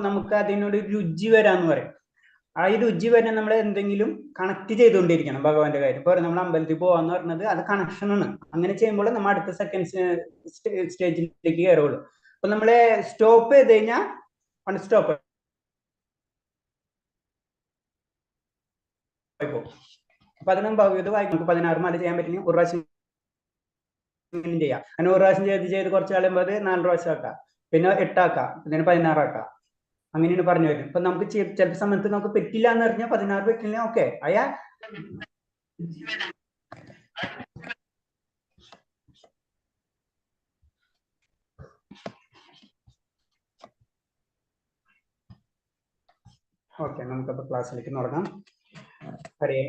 നമുക്ക് അതിനോട് രുചി വരാന്ന് പറയും. ആ ഈ രുചി വരാൻ നമ്മൾ എന്തെങ്കിലും കണക്ട് ചെയ്തുകൊണ്ടിരിക്കണം ഭഗവാന്റെ കാര്യം. ഇപ്പോൾ നമ്മൾ അമ്പലത്തിൽ പോവാന്ന് പറഞ്ഞത് അത് കണക്ഷനാണ്. അങ്ങനെ ചെയ്യുമ്പോൾ നമ്മൾ അടുത്ത സെക്കൻഡ് സ്റ്റേജിലേക്ക് കയറുള്ളൂ. അപ്പൊ നമ്മളെ സ്റ്റോപ്പ് ചെയ്ത് കഴിഞ്ഞാൽ വൺ സ്റ്റോപ്പ്. അപ്പൊ അതിന് ഭഗവത് വായിക്കും. നമുക്ക് 16 മാല ചെയ്യാൻ പറ്റില്ല, ഒരു പ്രാവശ്യം ചെയ്യാം. അങ്ങനെ ഒരു പ്രാവശ്യം ചെയ്ത് കുറച്ച് കളയുമ്പോൾ അത് 4 പ്രാവശ്യം ആക്കാം, പിന്നെ 8 ആക്കാം, പിന്നെ 16 ആക്കാം. അങ്ങനെയാണ് പറഞ്ഞു വരും. ഇപ്പൊ നമുക്ക് ചില സമയത്ത് നമുക്ക് പറ്റില്ല എന്ന് പറഞ്ഞാൽ 16 പറ്റില്ല, ഓക്കെ അയാ ഓക്കെ. നമുക്കപ്പോൾ ക്ലാസ്സിലേക്ക് തുടങ്ങാം. ഹരേ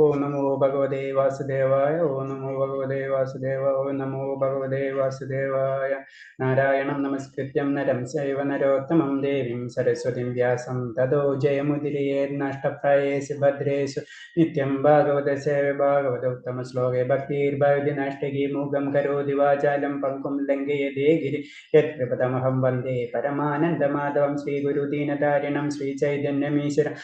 ഓം നമോ ഭഗവതേ വാസുദേവായ. ഓം നമോ ഭഗവതേ വാസുദേവ. ഓം നമോ ഭഗവതേ വാസുദേവായ. നാരായണം നമസ്കൃത്യം നരം ചൈവ നരോത്തമം ദേവീം സരസ്വതിം വ്യാസം തതോ ജയമുദിരയേത് നഷ്ടപ്രായേഷു ഭദ്രേഷു നിത്യം ഭാഗവത സേവ ഭാഗവതോത്തമ ശ്ലോകേ ഭക്തിർഭവതി നഷ്ടകി മൂകം കരോതി വാചാലം പങ്കും ലംഘയതേ ഗിരി യത്കൃപതമഹം വന്ദേ പരമാനന്ദമാധവം ശ്രീഗുരുദീനതാരിണം ശ്രീചൈതന്യമീശ്വരം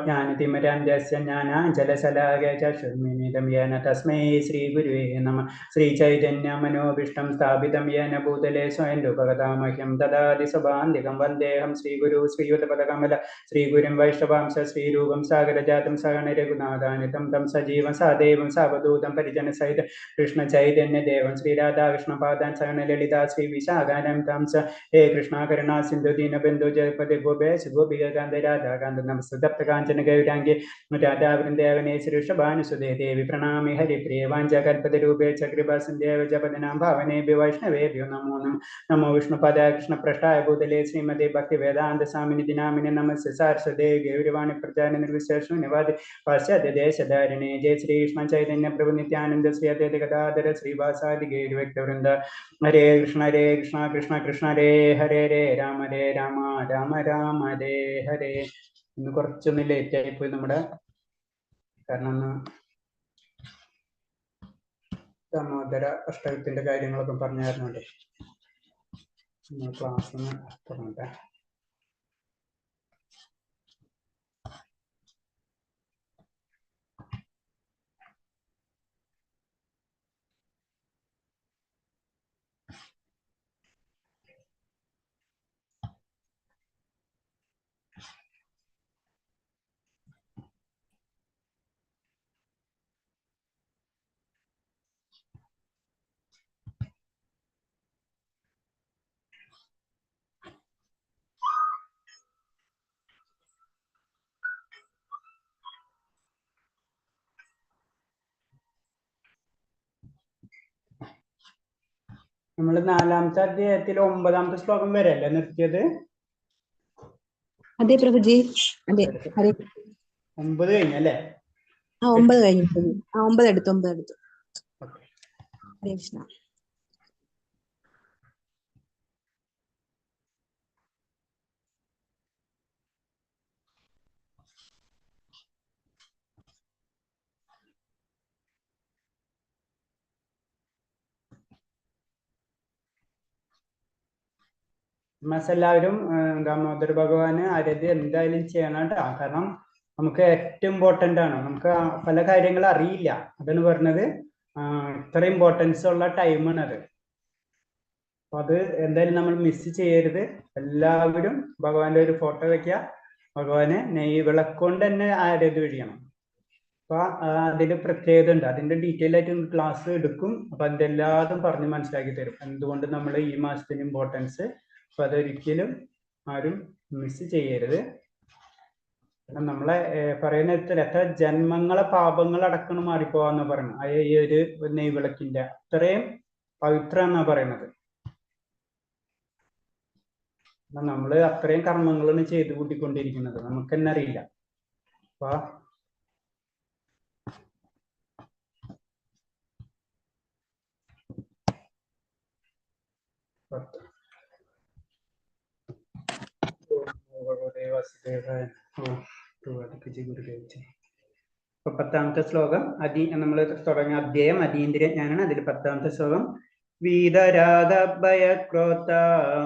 ജ്ഞാനതിമിരാന്ധ്യസ്യ ജ്ഞാനാഞ്ജലശലാകേ ചക്ഷുർമിലിതം യേന തസ്മൈ ശ്രീഗുരുവേ നമഃ. ശ്രീചൈതന്യമനോഭീഷ്ടം സ്ഥാപിതം യേന ഭൂതലേ സ്വയം രൂപകഥാമഹ്യം ദദാതി സ്വഭാന്തികം വന്ദേഹം ശ്രീഗുരു ശ്രീയുതപദകമല ശ്രീഗുരും വൈഷ്ണവാംശ ശ്രീരൂപം സാഗരജാതം സഗണ രഘുനാഥാനിതം തം സജീവം സദേവം സാവധൂതം പരിജനസഹിതം കൃഷ്ണ ചൈതന്യദേവം ശ്രീരാധാകൃഷ്ണ പാദാൻ സഗണ ലളിതാ ശ്രീ വിശാഖാനം തം സ ഹേ കൃഷ്ണ കരുണാ സിന്ധു ദീനബന്ധു ജഗപതി ഗോപേശ് ഗോപികാന്ത രാധാകാന്ത നമസ്തേ കാഞ്ചന ഗൗരാംഗേ രാധാവൃന്ദേവനേ ശ്രീഷഭാനുസുതേ ദേവി പ്രണാമി ഹരിപ്രിയ വാഞ്ചകൽപതരൂപേ ച കൃപാസിന്ധേവ ജപദനാം ഭാവനേഭ്യോ വൈഷ്ണവേഭ്യോ നമോ നമഃ. നമോ വിഷ്ണുപദായ കൃഷ്ണപൃഷ്ഠായ ഭൂതലേ ശ്രീമതേ ഭക്തിവേദാന്ത സ്വാമിനി ദിനാമിനെ നമസ്തേ സാരസ്വതേ ഗൗരവാണി പ്രചാര നിർവിശേഷവാദി പാശ്ചാത്യ ദേശധാരിണേ. ജയ ശ്രീകൃഷ്ണ ചൈതന്യ പ്രഭു നിത്യാനന്ദ ശ്രീ അദ്വൈത ഗദാധര ശ്രീവാസാദി ഗൗരവൃന്ദ. ഹരേ കൃഷ്ണ കൃഷ്ണ കൃഷ്ണ ഹരേ ഹരേ രാമ രാമ രാമ ഹരേ ഹരേ. ഇന്ന് കുറച്ചൊന്ന് ലേറ്റ് ആയിപ്പോയി നമ്മുടെ, കാരണം ഒന്ന് ദാമോദര അഷ്ടകത്തിന്റെ കാര്യങ്ങളൊക്കെ പറഞ്ഞായിരുന്നുണ്ട്. ക്ലാസ് ഒന്ന് തുടങ്ങട്ടെ. നമ്മൾ 4-ാമത്തെ അധ്യായത്തിൽ 9-ാമത്തെ ശ്ലോകം വരെ അല്ലേ നിർത്തിയത്? അതെ പ്രഭുജി, അതെ. 9 കഴിഞ്ഞല്ലേ? 9 കഴിഞ്ഞു. 9 എടുത്തു. ഹരേ കൃഷ്ണ. എല്ലാവരും ദാമോദര ഭഗവാന് ആരാധ്യ എന്തായാലും ചെയ്യണം കേട്ടോ. കാരണം നമുക്ക് ഏറ്റവും ഇമ്പോർട്ടൻ്റ് ആണ്. നമുക്ക് പല കാര്യങ്ങളും അറിയില്ല, അതാണ് പറഞ്ഞത്. ഇത്ര ഇമ്പോർട്ടൻസ് ഉള്ള ടൈമാണ് അത്. അപ്പൊ അത് എന്തായാലും നമ്മൾ മിസ് ചെയ്യരുത്. എല്ലാവരും ഭഗവാന്റെ ഒരു ഫോട്ടോ വെക്കുക, ഭഗവാനെ നെയ് വിളക്കൊണ്ട് തന്നെ ആരാധ്യ കഴിയണം. അപ്പൊ അതിന്റെ പ്രത്യേകത ഉണ്ട്, അതിന്റെ ഡീറ്റെയിൽ ആയിട്ട് ക്ലാസ് എടുക്കും. അപ്പൊ അതിന്റെ എല്ലാതും പറഞ്ഞ് മനസ്സിലാക്കി തരും എന്തുകൊണ്ട് നമ്മൾ ഈ മാസത്തിന് ഇമ്പോർട്ടൻസ്. അപ്പൊ അതൊരിക്കലും ആരും മിസ് ചെയ്യരുത്. നമ്മളെ പറയുന്ന എത്ര ജന്മങ്ങളെ പാപങ്ങൾ അടക്കണം മാറിപ്പോവാന്ന് പറയുന്നത് ഈ ഒരു നെയ്വിളക്കിന്റെ അത്രയും പവിത്ര എന്നാ പറയുന്നത്. നമ്മള് അത്രയും കർമ്മങ്ങളാണ് ചെയ്തു കൂട്ടിക്കൊണ്ടിരിക്കുന്നത്, നമുക്ക് തന്നെ അറിയില്ല. അപ്പൊ ഇപ്പൊ 10-ാമത്തെ ശ്ലോകം നമ്മൾ തുടങ്ങിയ അധ്യായം അതീന്ദ്രിയ ജ്ഞാനാണ്. അതിൽ 10-ാമത്തെ ശ്ലോകം വീതരാഗഭയക്രോധ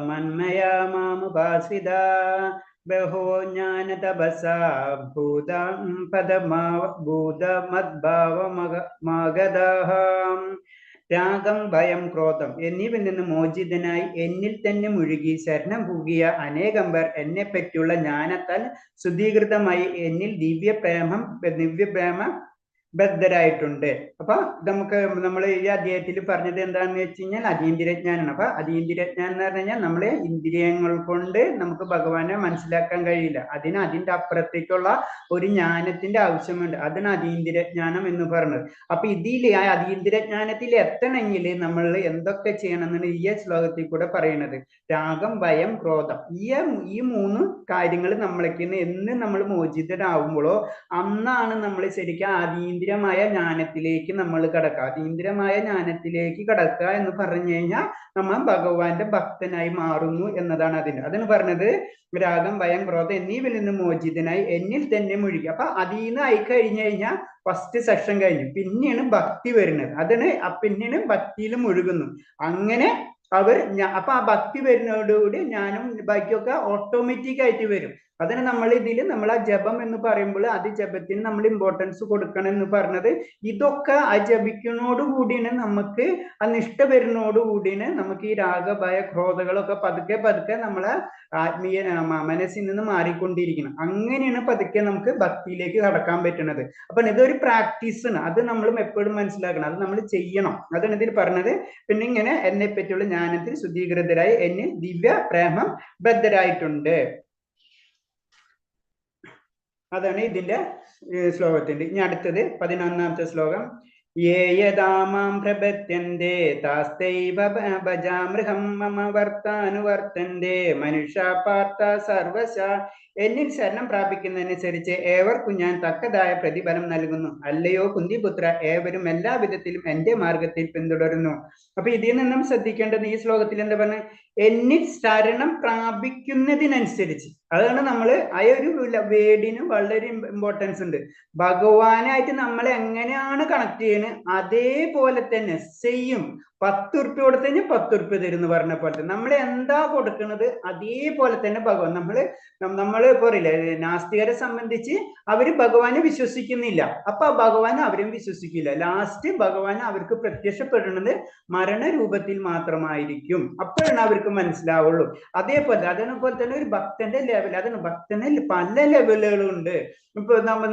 മന്മയാ മാമുപാസിത ബഹോ ജ്ഞാനതപസാ ഭൂതം ഭൂതമദ്ഭാവമഗതാഃ. രാഗം, ഭയം, ക്രോധം എന്നിവയിൽ നിന്ന് മോചിതനായി എന്നിൽ തന്നെ മുഴുകി ശരണം പൂകിയ അനേകം പേർ എന്നെ പറ്റിയുള്ള ജ്ഞാനത്താൽ ശുദ്ധീകൃതമായി എന്നിൽ ദിവ്യപ്രേമ ബദ്ധരായിട്ടുണ്ട്. അപ്പൊ നമ്മൾ ഈ അധ്യായത്തിൽ പറഞ്ഞത് എന്താണെന്ന് വെച്ച് കഴിഞ്ഞാൽ അതീന്ദ്രിയജ്ഞാനാണ്. അപ്പൊ അതീന്ദ്രിയജ്ഞാനം എന്ന് പറഞ്ഞു കഴിഞ്ഞാൽ നമ്മളെ ഇന്ദ്രിയങ്ങൾ കൊണ്ട് നമുക്ക് ഭഗവാനെ മനസ്സിലാക്കാൻ കഴിയില്ല. അതിന്റെ അപ്പുറത്തേക്കുള്ള ഒരു ജ്ഞാനത്തിന്റെ ആവശ്യമുണ്ട്. അതിന് അതീന്ദ്രിയജ്ഞാനം എന്ന് പറഞ്ഞത്. അപ്പൊ ആ അതീന്ദ്രിയജ്ഞാനത്തിൽ എത്തണമെങ്കിൽ നമ്മൾ എന്തൊക്കെ ചെയ്യണം എന്നാണ് ഈ ശ്ലോകത്തിൽ കൂടെ പറയുന്നത്. രാഗം, ഭയം, ക്രോധം ഈ മൂന്ന് കാര്യങ്ങൾ നമ്മളേക്ക് എന്ന് നമ്മൾ മോചിതരാകുമ്പോഴോ അന്നാണ് നമ്മൾ ശരിക്കും അതീന്ദ്രിയമായ ജ്ഞാനത്തിലേക്ക് നമ്മൾ കടക്കുക. അതീന്ദ്രിയമായ ജ്ഞാനത്തിലേക്ക് കടക്കുക എന്ന് പറഞ്ഞു കഴിഞ്ഞാൽ നമ്മൾ ഭഗവാന്റെ ഭക്തനായി മാറുന്നു എന്നതാണ് അതിന് പറഞ്ഞത്. രാഗം, ഭയം, ക്രോധം എന്നിവയിൽ നിന്ന് മോചിതനായി എന്നിൽ തന്നെ മുഴുകി. അപ്പൊ അതിന്ന് ആയി കഴിഞ്ഞു കഴിഞ്ഞാൽ ഫസ്റ്റ് സെഷൻ കഴിഞ്ഞു. പിന്നെയാണ് ഭക്തി വരുന്നത്. പിന്നെയാണ് ഭക്തിയിൽ മുഴുകുന്നു. അങ്ങനെ അപ്പൊ ആ ഭക്തി വരുന്നതോടുകൂടി ഞാനും ബാക്കിയൊക്കെ ഓട്ടോമാറ്റിക് ആയിട്ട് വരും. അതിന് നമ്മൾ ആ ജപം എന്ന് പറയുമ്പോൾ ജപത്തിന് നമ്മൾ ഇമ്പോർട്ടൻസ് കൊടുക്കണം എന്ന് പറഞ്ഞത്. ഇതൊക്കെ ആ ജപിക്കുന്നതോടുകൂടിയാണ് നമുക്ക് ആ നിഷ്ഠ വരുന്നതോടുകൂടിയാണ് നമുക്ക് ഈ രാഗഭയ ക്രോധകളൊക്കെ പതുക്കെ നമ്മളെ ആത്മീയ മനസ്സിൽ നിന്ന് മാറിക്കൊണ്ടിരിക്കണം. അങ്ങനെയാണ് പതുക്കെ നമുക്ക് ഭക്തിയിലേക്ക് കടക്കാൻ പറ്റുന്നത്. അപ്പൊ ഇതൊരു പ്രാക്ടീസാണ്. അത് നമ്മളും എപ്പോഴും മനസ്സിലാക്കണം. അത് നമ്മൾ ചെയ്യണം. അതാണ് ഇതിൽ പറഞ്ഞത്. പിന്നെ ഇങ്ങനെ എന്നെ പറ്റിയുള്ള ജ്ഞാനത്തിൽ ശുദ്ധീകൃതരായി എന്നിൽ ദിവ്യ പ്രേമം ബദ്ധരായിട്ടുണ്ട്. അതാണ് ഇതിന്റെ ശ്ലോകത്തിന്റെ. ഇനി അടുത്തത് 11ാമത്തെ ശ്ലോകം. യേയദാമാം പ്രപദ്യന്തെ താസ്തൈവ ഭജാമൃഹം മമ വർത്താനുവർത്തന്തെ മനുഷ്യ പാർത്ഥ സർവശ. എന്നിൽ ശരണം പ്രാപിക്കുന്നതനുസരിച്ച് ഏവർക്കും ഞാൻ തക്കതായ പ്രതിഫലം നൽകുന്നു. അല്ലയോ കുന്തിപുത്ര, ഏവരും എല്ലാ വിധത്തിലും എന്റെ മാർഗത്തിൽ പിന്തുടരുന്നു. അപ്പൊ ഇതിൽ നിന്നും ശ്രദ്ധിക്കേണ്ടത് ഈ ശ്ലോകത്തിൽ എന്താ പറഞ്ഞത്? എന്നിൽ ശരണം പ്രാപിക്കുന്നതിനനുസരിച്ച്. അതാണ് നമ്മൾ ആ ഒരു വേർഡിന് വളരെ ഇമ്പോർട്ടൻസ് ഉണ്ട്. ഭഗവാനായിട്ട് നമ്മൾ എങ്ങനെയാണ് കണക്ട് ചെയ്യുന്നത് അതേപോലെ തന്നെ സെയിം. 10 ഉറുപ്പ്യ കൊടുത്തതിന് 10 ഉറുപ്പ്യ തരുമെന്ന് പറഞ്ഞ പോലെ നമ്മൾ എന്താ കൊടുക്കുന്നത് അതേപോലെ തന്നെ ഭഗവാൻ. നമ്മൾ പറയില്ലേ, നാസ്തികരെ സംബന്ധിച്ച് അവര് ഭഗവാനെ വിശ്വസിക്കുന്നില്ല. അപ്പൊ ഭഗവാൻ അവരും വിശ്വസിക്കില്ല. ലാസ്റ്റ് ഭഗവാൻ അവർക്ക് പ്രത്യക്ഷപ്പെടുന്നത് മരണരൂപത്തിൽ മാത്രമായിരിക്കും. അപ്പോഴാണ് അവർക്ക് മനസ്സിലാവുള്ളൂ. അതേപോലെ തന്നെ ഒരു ഭക്തന്റെ ലെവൽ. അതാണ് ഭക്തന് പല ലെവലുകളുണ്ട്. ഇപ്പൊ നമ്മൾ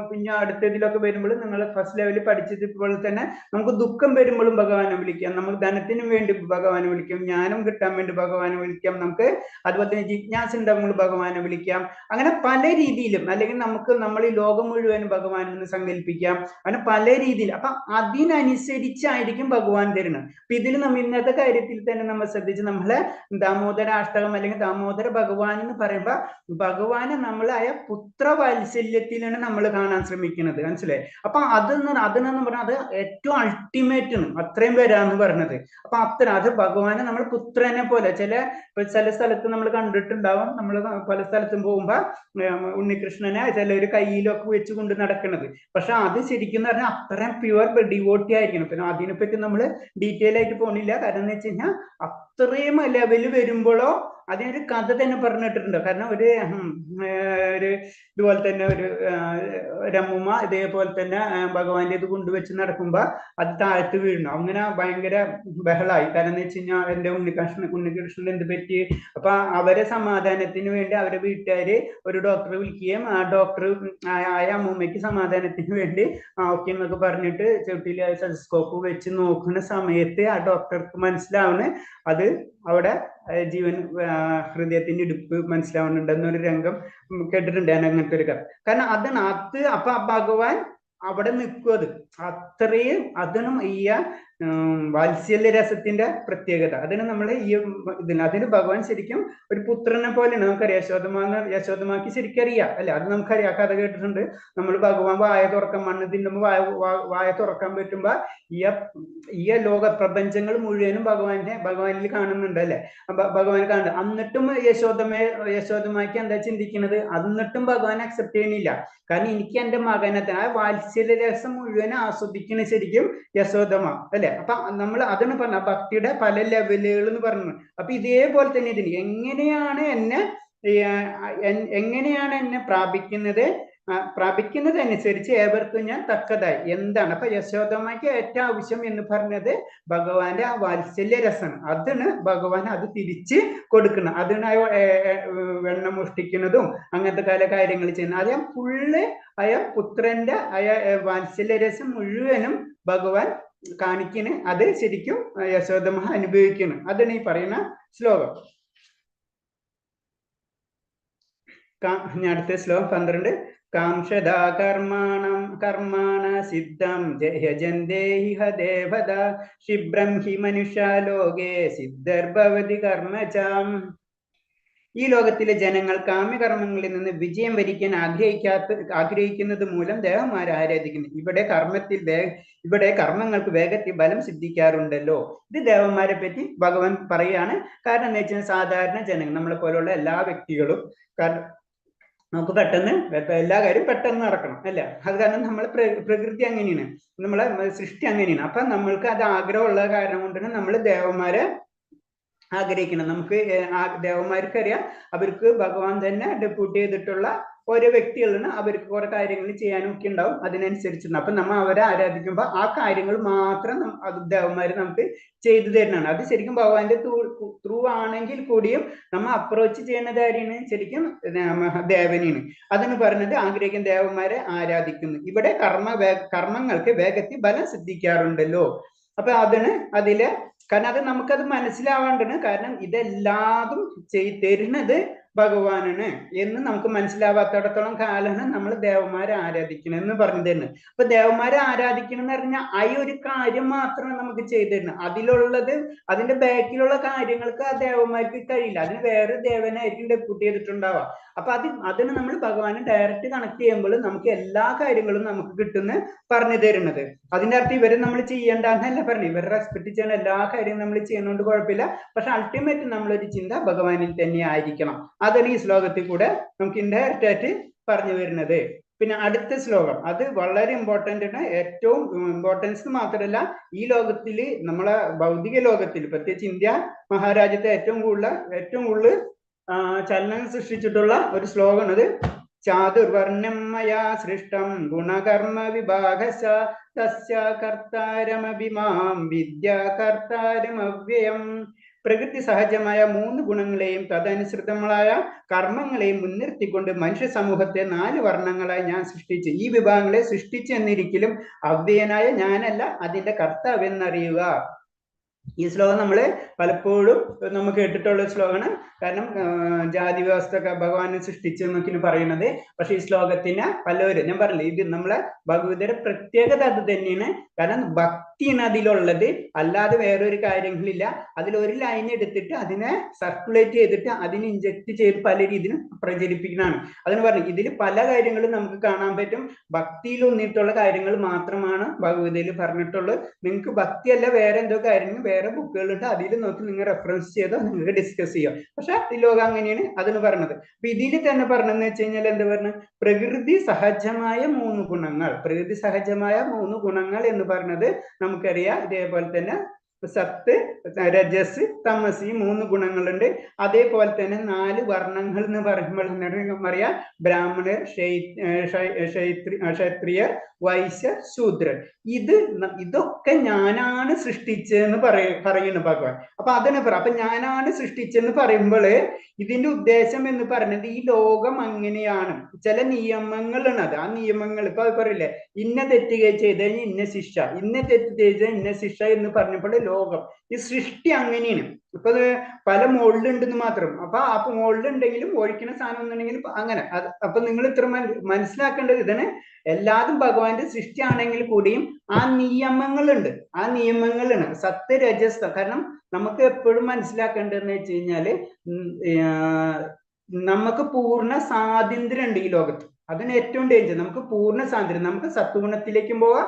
പിന്നെ അടുത്തതിലൊക്കെ വരുമ്പോൾ നിങ്ങൾ ഫസ്റ്റ് ലെവലിൽ പഠിച്ചതുപോലെ തന്നെ നമുക്ക് ദുഃഖം വരുമ്പോഴും ഭഗവാനെ വിളിക്കാം. നമുക്ക് ധനത്തിനും വേണ്ടി ഭഗവാനെ വിളിക്കാം. ജ്ഞാനം കിട്ടാൻ വേണ്ടി ഭഗവാനെ വിളിക്കാം. നമുക്ക് അതുപോലെ തന്നെ ജിജ്ഞാസ ഉണ്ടാകുമ്പോൾ ഭഗവാനെ വിളിക്കാം. അങ്ങനെ പല രീതിയിലും, അല്ലെങ്കിൽ നമ്മൾ ഈ ലോകം മുഴുവനും ഭഗവാനെന്ന് സങ്കല്പിക്കാം. അങ്ങനെ പല രീതിയിൽ. അപ്പൊ അതിനനുസരിച്ചായിരിക്കും ഭഗവാൻ തരുന്നത്. അപ്പൊ ഇതിൽ ഇന്നത്തെ കാര്യത്തിൽ തന്നെ നമ്മൾ ശ്രദ്ധിച്ച് നമ്മളെ ദാമോദരാഷ്ടകം അല്ലെങ്കിൽ ദാമോദര ഭഗവാൻ എന്ന് പറയുമ്പോ ഭഗവാനെ നമ്മളായ പുത്രവാത്സല്യത്തിലാണ് നമ്മൾ കാണാൻ ശ്രമിക്കുന്നത്. മനസ്സിലായി? അപ്പൊ അതിനെന്ന് പറഞ്ഞാൽ അത് ഏറ്റവും അൾട്ടിമേറ്റ് ആണ്. അത്രയും വരാന്ന് പറഞ്ഞത്. അപ്പൊ അത് ഭഗവാനെ നമ്മൾ പുത്രനെ പോലെ ചില സ്ഥലത്ത് നമ്മൾ കണ്ടിട്ടുണ്ടാവും. നമ്മൾ പല സ്ഥലത്തും പോകുമ്പോ ഉണ്ണികൃഷ്ണനെ ചിലര് കയ്യിലൊക്കെ വെച്ച് കൊണ്ട് നടക്കുന്നത്. പക്ഷെ അത് ശരിക്കും പറഞ്ഞാൽ അത്രയും പ്യുവർ ഡിവോട്ടി ആയിരിക്കണം. പിന്നെ അതിനെപ്പറ്റി നമ്മൾ ഡീറ്റെയിൽ ആയിട്ട് പോണില്ല. കാരണം എന്ന് വെച്ച് കഴിഞ്ഞാൽ അത്രയും ലെവല് വരുമ്പോഴോ അതിനൊരു കഥ തന്നെ പറഞ്ഞിട്ടുണ്ട്. കാരണം ഒരു ഇതുപോലെ തന്നെ ഒരു അമ്മൂമ്മ ഇതേപോലെ തന്നെ ഭഗവാന്റെ ഇത് കൊണ്ടുവച്ച് നടക്കുമ്പോ അത് താഴ്ത്ത് വീഴണം. അങ്ങനെ ഭയങ്കര ബഹളായി. കാരണം എന്ന് വെച്ച് കഴിഞ്ഞാൽ എന്റെ ഉണ്ണികൃഷ്ണൻ എന്ത് പറ്റി? അപ്പൊ അവരെ സമാധാനത്തിന് വേണ്ടി അവരെ വീട്ടുകാര് ഒരു ഡോക്ടറെ വിളിക്കുകയും ആ ഡോക്ടർ ആയ അമ്മൂമ്മയ്ക്ക് സമാധാനത്തിന് വേണ്ടി ഓക്കെ എന്നൊക്കെ പറഞ്ഞിട്ട് ചെവിട്ടിൽ ടെലിസ്കോപ്പ് വെച്ച് നോക്കുന്ന സമയത്ത് ആ ഡോക്ടർക്ക് മനസ്സിലാവുന്ന അത് അവിടെ ഹൃദയത്തിന്റെ ഇടുപ്പ് മനസ്സിലാവുന്നുണ്ടെന്നൊരു രംഗം കേട്ടിട്ടുണ്ട് ഞാൻ. അങ്ങനത്തെ ഒരു കഥ. കാരണം അപ്പൊ ഭഗവാൻ അവിടെ നിൽക്കും. അത്രയും അതിനും ഈ വാത്സല്യ രസത്തിന്റെ പ്രത്യേകത. അതിന് നമ്മൾ അതിന് ഭഗവാൻ ശരിക്കും ഒരു പുത്രനെ പോലെയാണ്. നമുക്കറിയാം യശോദമാക്ക് ശരിക്കും അറിയാം അല്ലെ? അത് നമുക്കറിയാം. കഥ കേട്ടിട്ടുണ്ട്. നമ്മൾ ഭഗവാൻ വായ തുറക്കാൻ മണ്ണ് തിന്നുമ്പോ വായ തുറക്കാൻ പറ്റുമ്പോ ഈ ലോക പ്രപഞ്ചങ്ങൾ മുഴുവനും ഭഗവാനിൽ കാണുന്നുണ്ട് അല്ലെ? ഭഗവാൻ കാണുന്നുണ്ട്. എന്നിട്ടും യശോദമാക്ക് എന്താ ചിന്തിക്കുന്നത്? എന്നിട്ടും ഭഗവാൻ അക്സെപ്റ്റ് ചെയ്യണില്ല. കാരണം എനിക്ക് എന്റെ മകനെ ആ വാത്സല്യ രസം മുഴുവൻ ആസ്വദിക്കണ ശരിക്കും യശോദമ അല്ലെ? അല്ലെ? അപ്പൊ നമ്മൾ അതാണ് പറഞ്ഞ ഭക്തിയുടെ പല ലെവലുകൾ എന്ന് പറഞ്ഞു. അപ്പൊ ഇതേപോലെ തന്നെ ഇതിന് എങ്ങനെയാണ് എന്നെ പ്രാപിക്കുന്നതനുസരിച്ച് ഏവർക്കും ഞാൻ തക്കതായി. എന്താണ് അപ്പൊ യശോദമ്മയ്ക്ക് ഏറ്റവും ആവശ്യം എന്ന് പറഞ്ഞത് ഭഗവാന്റെ ആ വാത്സല്യ രസമാണ്. അതിന് ഭഗവാൻ അത് തിരിച്ച് കൊടുക്കണം. അതിന് വെണ്ണം മോഷ്ടിക്കുന്നതും അങ്ങനത്തെ പല കാര്യങ്ങൾ ചെയ്യുന്നത്. അയാൾ ഫുള്ള് പുത്രന്റെ വാത്സല്യ രസം മുഴുവനും ഭഗവാൻ കാണിക്കുന്നു. അത് ശരിക്കും യശോദമ്മ അനുഭവിക്കുന്നു. അതാണ് ഈ പറയുന്ന ശ്ലോകം. അടുത്ത ശ്ലോകം 12. കാംക്ഷദാ കർമാണ സിദ്ധം യജന്തേ ഇഹ ദേവത ക്ഷിബ്രം ഹി മനുഷ്യാലോകേ സിദ്ധർഭവതി കർമ്മചാം. ഈ ലോകത്തിലെ ജനങ്ങൾ കാമ്യകർമ്മങ്ങളിൽ നിന്ന് വിജയം വരിക്കാൻ ആഗ്രഹിക്കുന്നത് മൂലം ദേവന്മാരെ ആരാധിക്കുന്നു. ഇവിടെ കർമ്മങ്ങൾക്ക് വേഗത്തിൽ ബലം സിദ്ധിക്കാറുണ്ടല്ലോ. ഇത് ദേവന്മാരെ പറ്റി ഭഗവാൻ പറയാണ്. കാരണം എന്താ വെച്ചാൽ സാധാരണ ജനങ്ങൾ, നമ്മളെ പോലുള്ള എല്ലാ വ്യക്തികളും, കാരണം നമുക്ക് പെട്ടെന്ന് എല്ലാ കാര്യം പെട്ടെന്ന് നടക്കണം അല്ല. അത് കാരണം നമ്മളെ പ്രകൃതി അങ്ങനെയാണ്, നമ്മളെ സൃഷ്ടി അങ്ങനെയാണ്. അപ്പൊ നമ്മൾക്ക് അത് ആഗ്രഹമുള്ള കാരണം കൊണ്ടാണ് നമ്മൾ ദേവന്മാരെ ആഗ്രഹിക്കണം. നമുക്ക് ദേവന്മാർക്ക് അറിയാം, അവർക്ക് ഭഗവാൻ തന്നെ ഡെപ്യൂട്ട് ചെയ്തിട്ടുള്ള ഓരോ വ്യക്തികളാണ്. അവർക്ക് കുറെ കാര്യങ്ങൾ ചെയ്യാനും ഒക്കെ ഉണ്ടാവും. അതിനനുസരിച്ചിട്ടുണ്ട്. അപ്പൊ നമ്മൾ അവരെ ആരാധിക്കുമ്പോൾ ആ കാര്യങ്ങൾ മാത്രം ദേവന്മാർ നമുക്ക് ചെയ്തു തരുന്നതാണ്. അത് ശരിക്കും ഭഗവാന്റെ ത്രൂ ആണെങ്കിൽ കൂടിയും നമ്മൾ അപ്രോച്ച് ചെയ്യുന്നത് ആരെയാണ്? ശരിക്കും ദേവനെയാണ്. അതിന് പറഞ്ഞത് ആഗ്രഹിക്കുന്ന ദേവന്മാരെ ആരാധിക്കുന്നു. ഇവിടെ കർമ്മങ്ങൾക്ക് വേഗത്തിൽ ബലം സിദ്ധിക്കാറുണ്ടല്ലോ. അപ്പൊ അതില് കാരണം അത് നമുക്കത് മനസ്സിലാവേണ്ടതാണ്. കാരണം ഇതെല്ലാതും തരുന്നത് ഭഗവാനാണ് എന്ന് നമുക്ക് മനസ്സിലാവാത്തിടത്തോളം കാലമാണ് നമ്മൾ ദേവന്മാരെ ആരാധിക്കണം എന്ന് പറഞ്ഞു തരുന്നത്. അപ്പൊ ദേവന്മാരെ ആരാധിക്കണം എന്ന് പറഞ്ഞാൽ ആ ഒരു കാര്യം മാത്രമേ നമുക്ക് ചെയ്തു തരുന്നത്. അതിന്റെ ബാക്കിലുള്ള കാര്യങ്ങൾക്ക് ആ ദേവന്മാർക്ക് കഴിയില്ല. അതിന് വേറെ ദേവനായിരിക്കും ഡെപ്യൂട്ട് ചെയ്തിട്ടുണ്ടാവുക. അപ്പൊ അതിന് നമ്മൾ ഭഗവാനെ ഡയറക്റ്റ് കണക്ട് ചെയ്യുമ്പോൾ നമുക്ക് എല്ലാ കാര്യങ്ങളും നമുക്ക് കിട്ടുന്ന പറഞ്ഞു തരുന്നത്. അതിന്റെ അർത്ഥം ഇവരെ നമ്മൾ ചെയ്യേണ്ടെന്നല്ല പറഞ്ഞു. ഇവരെ റെസ്പെക്ട് ചെയ്യണം, എല്ലാ കാര്യവും നമ്മൾ ചെയ്യുന്നതുകൊണ്ട് കുഴപ്പമില്ല. പക്ഷെ അൾട്ടിമേറ്റ് നമ്മളൊരു ചിന്ത ഭഗവാനിൽ തന്നെ ആയിരിക്കണം. അതാണ് ഈ ശ്ലോകത്തിൽ കൂടെ നമുക്ക് ഇൻഡയറക്റ്റ് ആയിട്ട് പറഞ്ഞു വരുന്നത്. പിന്നെ അടുത്ത ശ്ലോകം അത് വളരെ ഇമ്പോർട്ടൻ്റ് ആണ്. ഏറ്റവും ഇമ്പോർട്ടൻസ് മാത്രമല്ല, ഈ ലോകത്തിൽ, നമ്മളെ ഭൗതിക ലോകത്തിൽ, പ്രത്യേകിച്ച് ഇന്ത്യ മഹാരാജ്യത്തെ ഏറ്റവും കൂടുതൽ ചലനം സൃഷ്ടിച്ചിട്ടുള്ള ഒരു ശ്ലോകമാണ് അത്. ചാതുർവർണ്ണം മയാ സൃഷ്ടം ഗുണകർമ്മ വിഭാഗസ തസ്യ കർത്താരമഭിമാം വിദ്യാ കർത്താരമവ്യയം. പ്രകൃതി സഹജമായ 3 ഗുണങ്ങളെയും തദനുസൃതങ്ങളായ കർമ്മങ്ങളെയും മുൻനിർത്തിക്കൊണ്ട് മനുഷ്യ സമൂഹത്തെ 4 വർണ്ണങ്ങളായി ഞാൻ സൃഷ്ടിച്ചു. ഈ വിഭാഗങ്ങളെ സൃഷ്ടിച്ചു എന്നിരിക്കലും അവ്യയനായ ഞാനല്ല അതിന്റെ കർത്താവ് എന്നറിയുക. ഈ ശ്ലോകം നമ്മൾ പലപ്പോഴും നമ്മൾ കേട്ടിട്ടുള്ള ശ്ലോകമാണ്. കാരണം ജാതി വ്യവസ്ഥ ഭഗവാനെ സൃഷ്ടിച്ചു എന്നൊക്കെ പറയുന്നത്. പക്ഷെ ഈ ശ്ലോകത്തിന് പലരും, ഞാൻ പറഞ്ഞില്ല, ഇത് നമ്മളെ ഭഗവതിയുടെ പ്രത്യേകത അത് തന്നെയാണ്. കാരണം ഭക്തിയാണ് അതിലുള്ളത്, അല്ലാതെ വേറൊരു കാര്യങ്ങളില്ല. അതിലൊരു ലൈൻ എടുത്തിട്ട് അതിനെ സർക്കുലേറ്റ് ചെയ്തിട്ട് അതിനെ ഇൻജക്ട് ചെയ്ത് പല രീതിയിലും പ്രചരിപ്പിക്കുന്നതാണ്. അതിന് പറഞ്ഞു ഇതിൽ പല കാര്യങ്ങളും നമുക്ക് കാണാൻ പറ്റും. ഭക്തിയിൽ ഒന്നിട്ടുള്ള കാര്യങ്ങൾ മാത്രമാണ് ഭഗവതിയിൽ പറഞ്ഞിട്ടുള്ളത്. നിങ്ങൾക്ക് ഭക്തിയല്ല വേറെ എന്തോ കാര്യങ്ങൾ വേറെ ബുക്കുകളുണ്ട്, അതിൽ നോക്കി നിങ്ങൾ റെഫറൻസ് ചെയ്തോ നിങ്ങൾക്ക് ഡിസ്കസ് ചെയ്യാം. പക്ഷെ ഈ ലോകം അങ്ങനെയാണ് അതിന് പറഞ്ഞത്. അപ്പൊ ഇതിൽ തന്നെ പറഞ്ഞെന്ന് വെച്ച് കഴിഞ്ഞാൽ എന്താ പറഞ്ഞത്? പ്രകൃതി സഹജമായ 3 ഗുണങ്ങൾ. പ്രകൃതി സഹജമായ 3 ഗുണങ്ങൾ എന്ന് പറഞ്ഞത് നമുക്കറിയാം. ഇതേപോലെ തന്നെ സത്ത്, രജസ്, തമസ്, ഈ 3 ഗുണങ്ങളുണ്ട്. അതേപോലെ തന്നെ 4 വർണ്ണങ്ങൾ എന്ന് പറയുമ്പോൾ അറിയാം, ബ്രാഹ്മണർ, ക്ഷത്രിയർ, വൈശ്യർ, ശൂദ്രൻ. ഇതൊക്കെ ഞാനാണ് സൃഷ്ടിച്ചെന്ന് പറയുന്നു ഭഗവാൻ. അപ്പൊ അതിനെ അപ്പൊ ഞാനാണ് സൃഷ്ടിച്ചെന്ന് പറയുമ്പോൾ ഇതിന്റെ ഉദ്ദേശം എന്ന് പറയുന്നത് ഈ ലോകം അങ്ങനെയാണ്. ചില നിയമങ്ങളാണ് അത്. ആ നിയമങ്ങൾ ഇപ്പൊ പറയില്ലേ, ഇന്ന തെറ്റ് ചെയ്ത് കഴിഞ്ഞാൽ ഇന്ന ശിക്ഷ, ഇന്ന തെറ്റ് ചെയ്ത് ഇന്ന ശിക്ഷ എന്ന് പറഞ്ഞപ്പോൾ ലോകം, ഈ സൃഷ്ടി അങ്ങനെയാണ്. ഇപ്പൊ പല മോളിലുണ്ടെന്ന് മാത്രം. അപ്പൊ മോളിലുണ്ടെങ്കിലും ഒഴിക്കുന്ന സാധനം എന്നുണ്ടെങ്കിലും അങ്ങനെ. അപ്പൊ നിങ്ങൾ ഇത്ര മനസ്സിലാക്കേണ്ടത് ഇതാണ്. എല്ലാതും ഭഗവാന്റെ സൃഷ്ടിയാണെങ്കിൽ കൂടിയും ആ നിയമങ്ങളുണ്ട്. ആ നിയമങ്ങളാണ് സത്യ രജസ്. കാരണം നമുക്ക് എപ്പോഴും മനസ്സിലാക്കേണ്ടതെന്ന് വെച്ച് കഴിഞ്ഞാല് നമുക്ക് പൂർണ്ണ സ്വാതന്ത്ര്യം ഉണ്ട് ഈ ലോകത്ത്. അതിന് ഏറ്റവും ഡേഞ്ചർ. നമുക്ക് പൂർണ്ണ സ്വാതന്ത്ര്യം, നമുക്ക് സത്വഗുണത്തിലേക്കും പോവാം,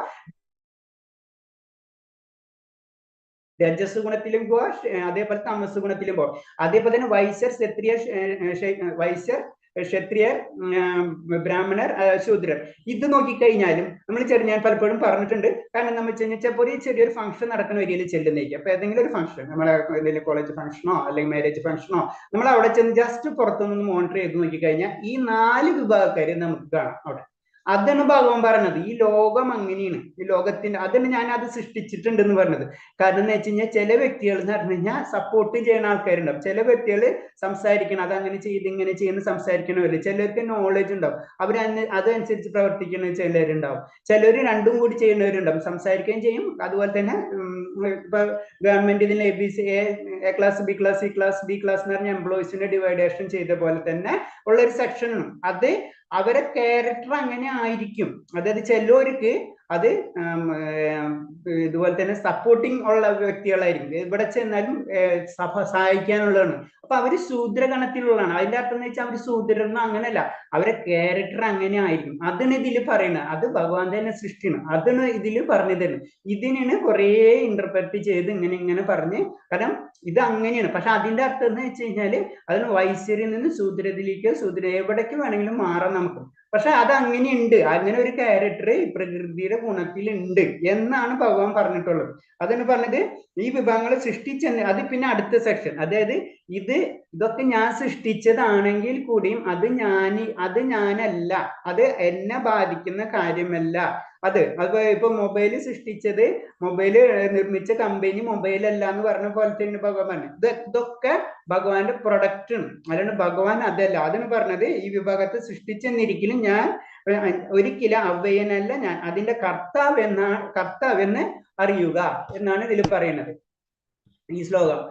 രജസ് ഗുണത്തിലും പോവാം, അതേപോലെ തമസ് ഗുണത്തിലും പോവാം. അതേപോലെ തന്നെ വൈശ്യർ, ക്ഷത്രിയ, വൈശ്യർ, ക്ഷത്രിയർ, ബ്രാഹ്മണർ, ശൂദ്രർ. ഇത് നോക്കിക്കഴിഞ്ഞാലും നമ്മൾ ഞാൻ പലപ്പോഴും പറഞ്ഞിട്ടുണ്ട്. കാരണം എന്താ വെച്ച് കഴിഞ്ഞാൽ ചെറിയൊരു ഫംഗ്ഷൻ നടക്കുന്ന ഏരിയയിൽ ചെല്ലുന്നേക്കും. അപ്പൊ ഏതെങ്കിലും ഒരു ഫംഗ്ഷൻ, നമ്മളെ എന്തെങ്കിലും കോളേജ് ഫംഗ്ഷനോ അല്ലെങ്കിൽ മാരേജ് ഫംഗ്ഷനോ, നമ്മൾ അവിടെ ചെന്ന് ജസ്റ്റ് പുറത്തുനിന്ന് മോണിറ്റർ ചെയ്ത് നോക്കിക്കഴിഞ്ഞാൽ ഈ 4 വിഭാഗക്കാരെ നമുക്ക് കാണാം അവിടെ. അതാണ് ഭഗവാൻ പറഞ്ഞത്. ഈ ലോകം അങ്ങനെയാണ്, ഈ ലോകത്തിന്റെ അതാണ് ഞാൻ അത് സൃഷ്ടിച്ചിട്ടുണ്ട് എന്ന് പറഞ്ഞത്. കാരണം എന്ന് വെച്ച് കഴിഞ്ഞാൽ ചില വ്യക്തികൾ എന്ന് പറഞ്ഞു കഴിഞ്ഞാൽ സപ്പോർട്ട് ചെയ്യുന്ന ആൾക്കാരുണ്ടാവും. ചില വ്യക്തികൾ സംസാരിക്കണം, അതങ്ങനെ ചെയ്ത് ഇങ്ങനെ ചെയ്യുന്ന സംസാരിക്കണമല്ലോ. ചിലർക്ക് നോളജ് ഉണ്ടാവും, അവർ അതനുസരിച്ച് പ്രവർത്തിക്കുന്ന ചിലരുണ്ടാവും. ചിലർ രണ്ടും കൂടി ചെയ്യുന്നവരുണ്ടാവും, സംസാരിക്കുകയും ചെയ്യും, അതുപോലെ തന്നെ ഇപ്പൊ ഗവൺമെന്റ് ഇതിന് ABC, A class, B class, C class, D class എന്ന് പറഞ്ഞ എംപ്ലോയീസിന്റെ ഡിവൈഡേഷൻ ചെയ്ത പോലെ തന്നെ ഉള്ള ഒരു സെക്ഷനാണ് അത്. അവരെ ക്യാരക്ടർ അങ്ങനെ ആയിരിക്കും. അതായത് ചിലവർക്ക് അത് ഇതുപോലെ തന്നെ സപ്പോർട്ടിങ് ഉള്ള വ്യക്തികളായിരിക്കും, ഇവിടെ ചെന്നാലും സഹായിക്കാനുള്ളതാണ്. അപ്പൊ അവര് ശൂദ്രഗണത്തിലുള്ളതാണ്. അതിന്റെ അർത്ഥം എന്ന് വെച്ചാൽ അവര് ശൂദ്രൊന്നും അങ്ങനെയല്ല, അവരെ ക്യാരക്ടർ അങ്ങനെ ആയിരിക്കും. അതാണ് ഇതിൽ പറയുന്നത്. അത് ഭഗവാൻ തന്നെ സൃഷ്ടിയാണ്, അതാണ് ഇതിൽ പറഞ്ഞു തരുന്നത്. ഇതിനാണ് കുറെ ഇന്റർപ്രറ്റ് ചെയ്ത് ഇങ്ങനെ പറഞ്ഞ്, കാരണം ഇത് അങ്ങനെയാണ്. പക്ഷെ അതിന്റെ അർത്ഥം എന്ന് വെച്ച് കഴിഞ്ഞാല് അതിന് വൈശ്യരിൽ നിന്ന് ശൂദ്രത്തിലേക്ക്, എവിടേക്ക് വേണമെങ്കിലും മാറാം നമുക്ക്. പക്ഷെ അത് അങ്ങനെയുണ്ട്, അങ്ങനെ ഒരു ക്യാരക്ടർ പ്രകൃതിയുടെ ഗുണത്തിൽ ഉണ്ട് എന്നാണ് ഭഗവാൻ പറഞ്ഞിട്ടുള്ളത്. അതാണ് പറഞ്ഞത് ഈ വിഭാഗങ്ങളെ സൃഷ്ടിച്ചെന്ന്. അത് പിന്നെ അടുത്ത സെക്ഷൻ, അതായത് ഇതൊക്കെ ഞാൻ സൃഷ്ടിച്ചതാണെങ്കിൽ കൂടിയും അത് ഞാനല്ല, അത് എന്നെ ബാധിക്കുന്ന കാര്യമല്ല. അത് ഇപ്പൊ മൊബൈൽ സൃഷ്ടിച്ചത്, മൊബൈല് നിർമ്മിച്ച കമ്പനി മൊബൈലല്ല എന്ന് പറഞ്ഞ പോലെ തന്നെ ഭഗവാൻ പറഞ്ഞു ഇതൊക്കെ ഭഗവാന്റെ പ്രൊഡക്റ്റ് ആണ്, അല്ലാണ്ട് ഭഗവാൻ അതല്ല. അതിന് പറഞ്ഞത് ഈ വിഭാഗത്തെ സൃഷ്ടിച്ചെന്നിരിക്കലും ഞാൻ ഒരിക്കലും അവ്യയനല്ല, ഞാൻ അതിന്റെ കർത്താവെന്ന് അറിയുക എന്നാണ് ഇതിൽ പറയുന്നത് ഈ ശ്ലോകം.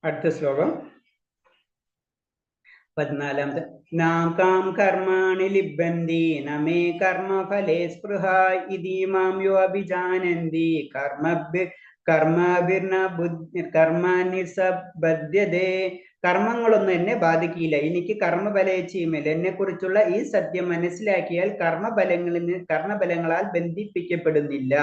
അടുത്ത ശ്ലോകം 14. നാകാം കർമാണി ലിബന്തി നമേ കർമ്മഫലേ സ്പൃഹ ഇതി മാം യോ അഭിജാനന്തി കർമാനിർസബദ്ധ്യതേ. കർമ്മങ്ങളൊന്നും എന്നെ ബാധിക്കില്ല, എനിക്ക് കർമ്മഫലേച്ഛയുമില്ല. എന്നെ കുറിച്ചുള്ള ഈ സത്യം മനസ്സിലാക്കിയാൽ കർമ്മഫലങ്ങളാൽ ബന്ധിപ്പിക്കപ്പെടുന്നില്ല.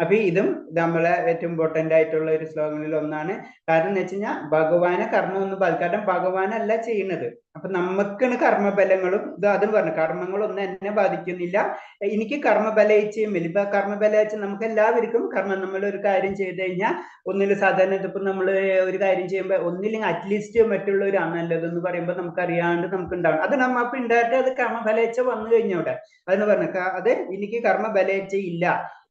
അപ്പൊ ഇതും നമ്മളെ ഏറ്റവും ഇമ്പോർട്ടന്റ് ആയിട്ടുള്ള ഒരു ശ്ലോകങ്ങളിൽ ഒന്നാണ്. കാരണം എന്ന് വെച്ച് കഴിഞ്ഞാൽ ഭഗവാനെ കർമ്മം ഒന്നും കാരണം ഭഗവാനല്ല ചെയ്യുന്നത്. അപ്പൊ നമുക്കാണ് കർമ്മഫലങ്ങളും അതും പറഞ്ഞു, കർമ്മങ്ങളൊന്നും എന്നെ ബാധിക്കുന്നില്ല, എനിക്ക് കർമ്മഫലേച്ഛയുമില്ല. ഇപ്പൊ കർമ്മഫലേച്ഛ നമുക്ക് എല്ലാവർക്കും നമ്മൾ ഒരു കാര്യം ചെയ്ത് കഴിഞ്ഞാൽ ഒന്നിലും സാധാരണ ഇപ്പൊ നമ്മൾ ഒരു കാര്യം ചെയ്യുമ്പോൾ ഒന്നില്ലെങ്കിൽ അറ്റ്ലീസ്റ്റ് മറ്റുള്ളവരാണ് നല്ലതെന്ന് പറയുമ്പോൾ നമുക്കറിയാണ്ട് നമുക്ക് ഉണ്ടാവും. അത് നമ്മൾക്ക് ഉണ്ടായിട്ട് അത് കർമ്മഫലേച്ഛ വന്നു കഴിഞ്ഞവിടെ അതെന്ന് പറഞ്ഞു. അത് എനിക്ക് കർമ്മഫലേച്ഛ ഇല്ല,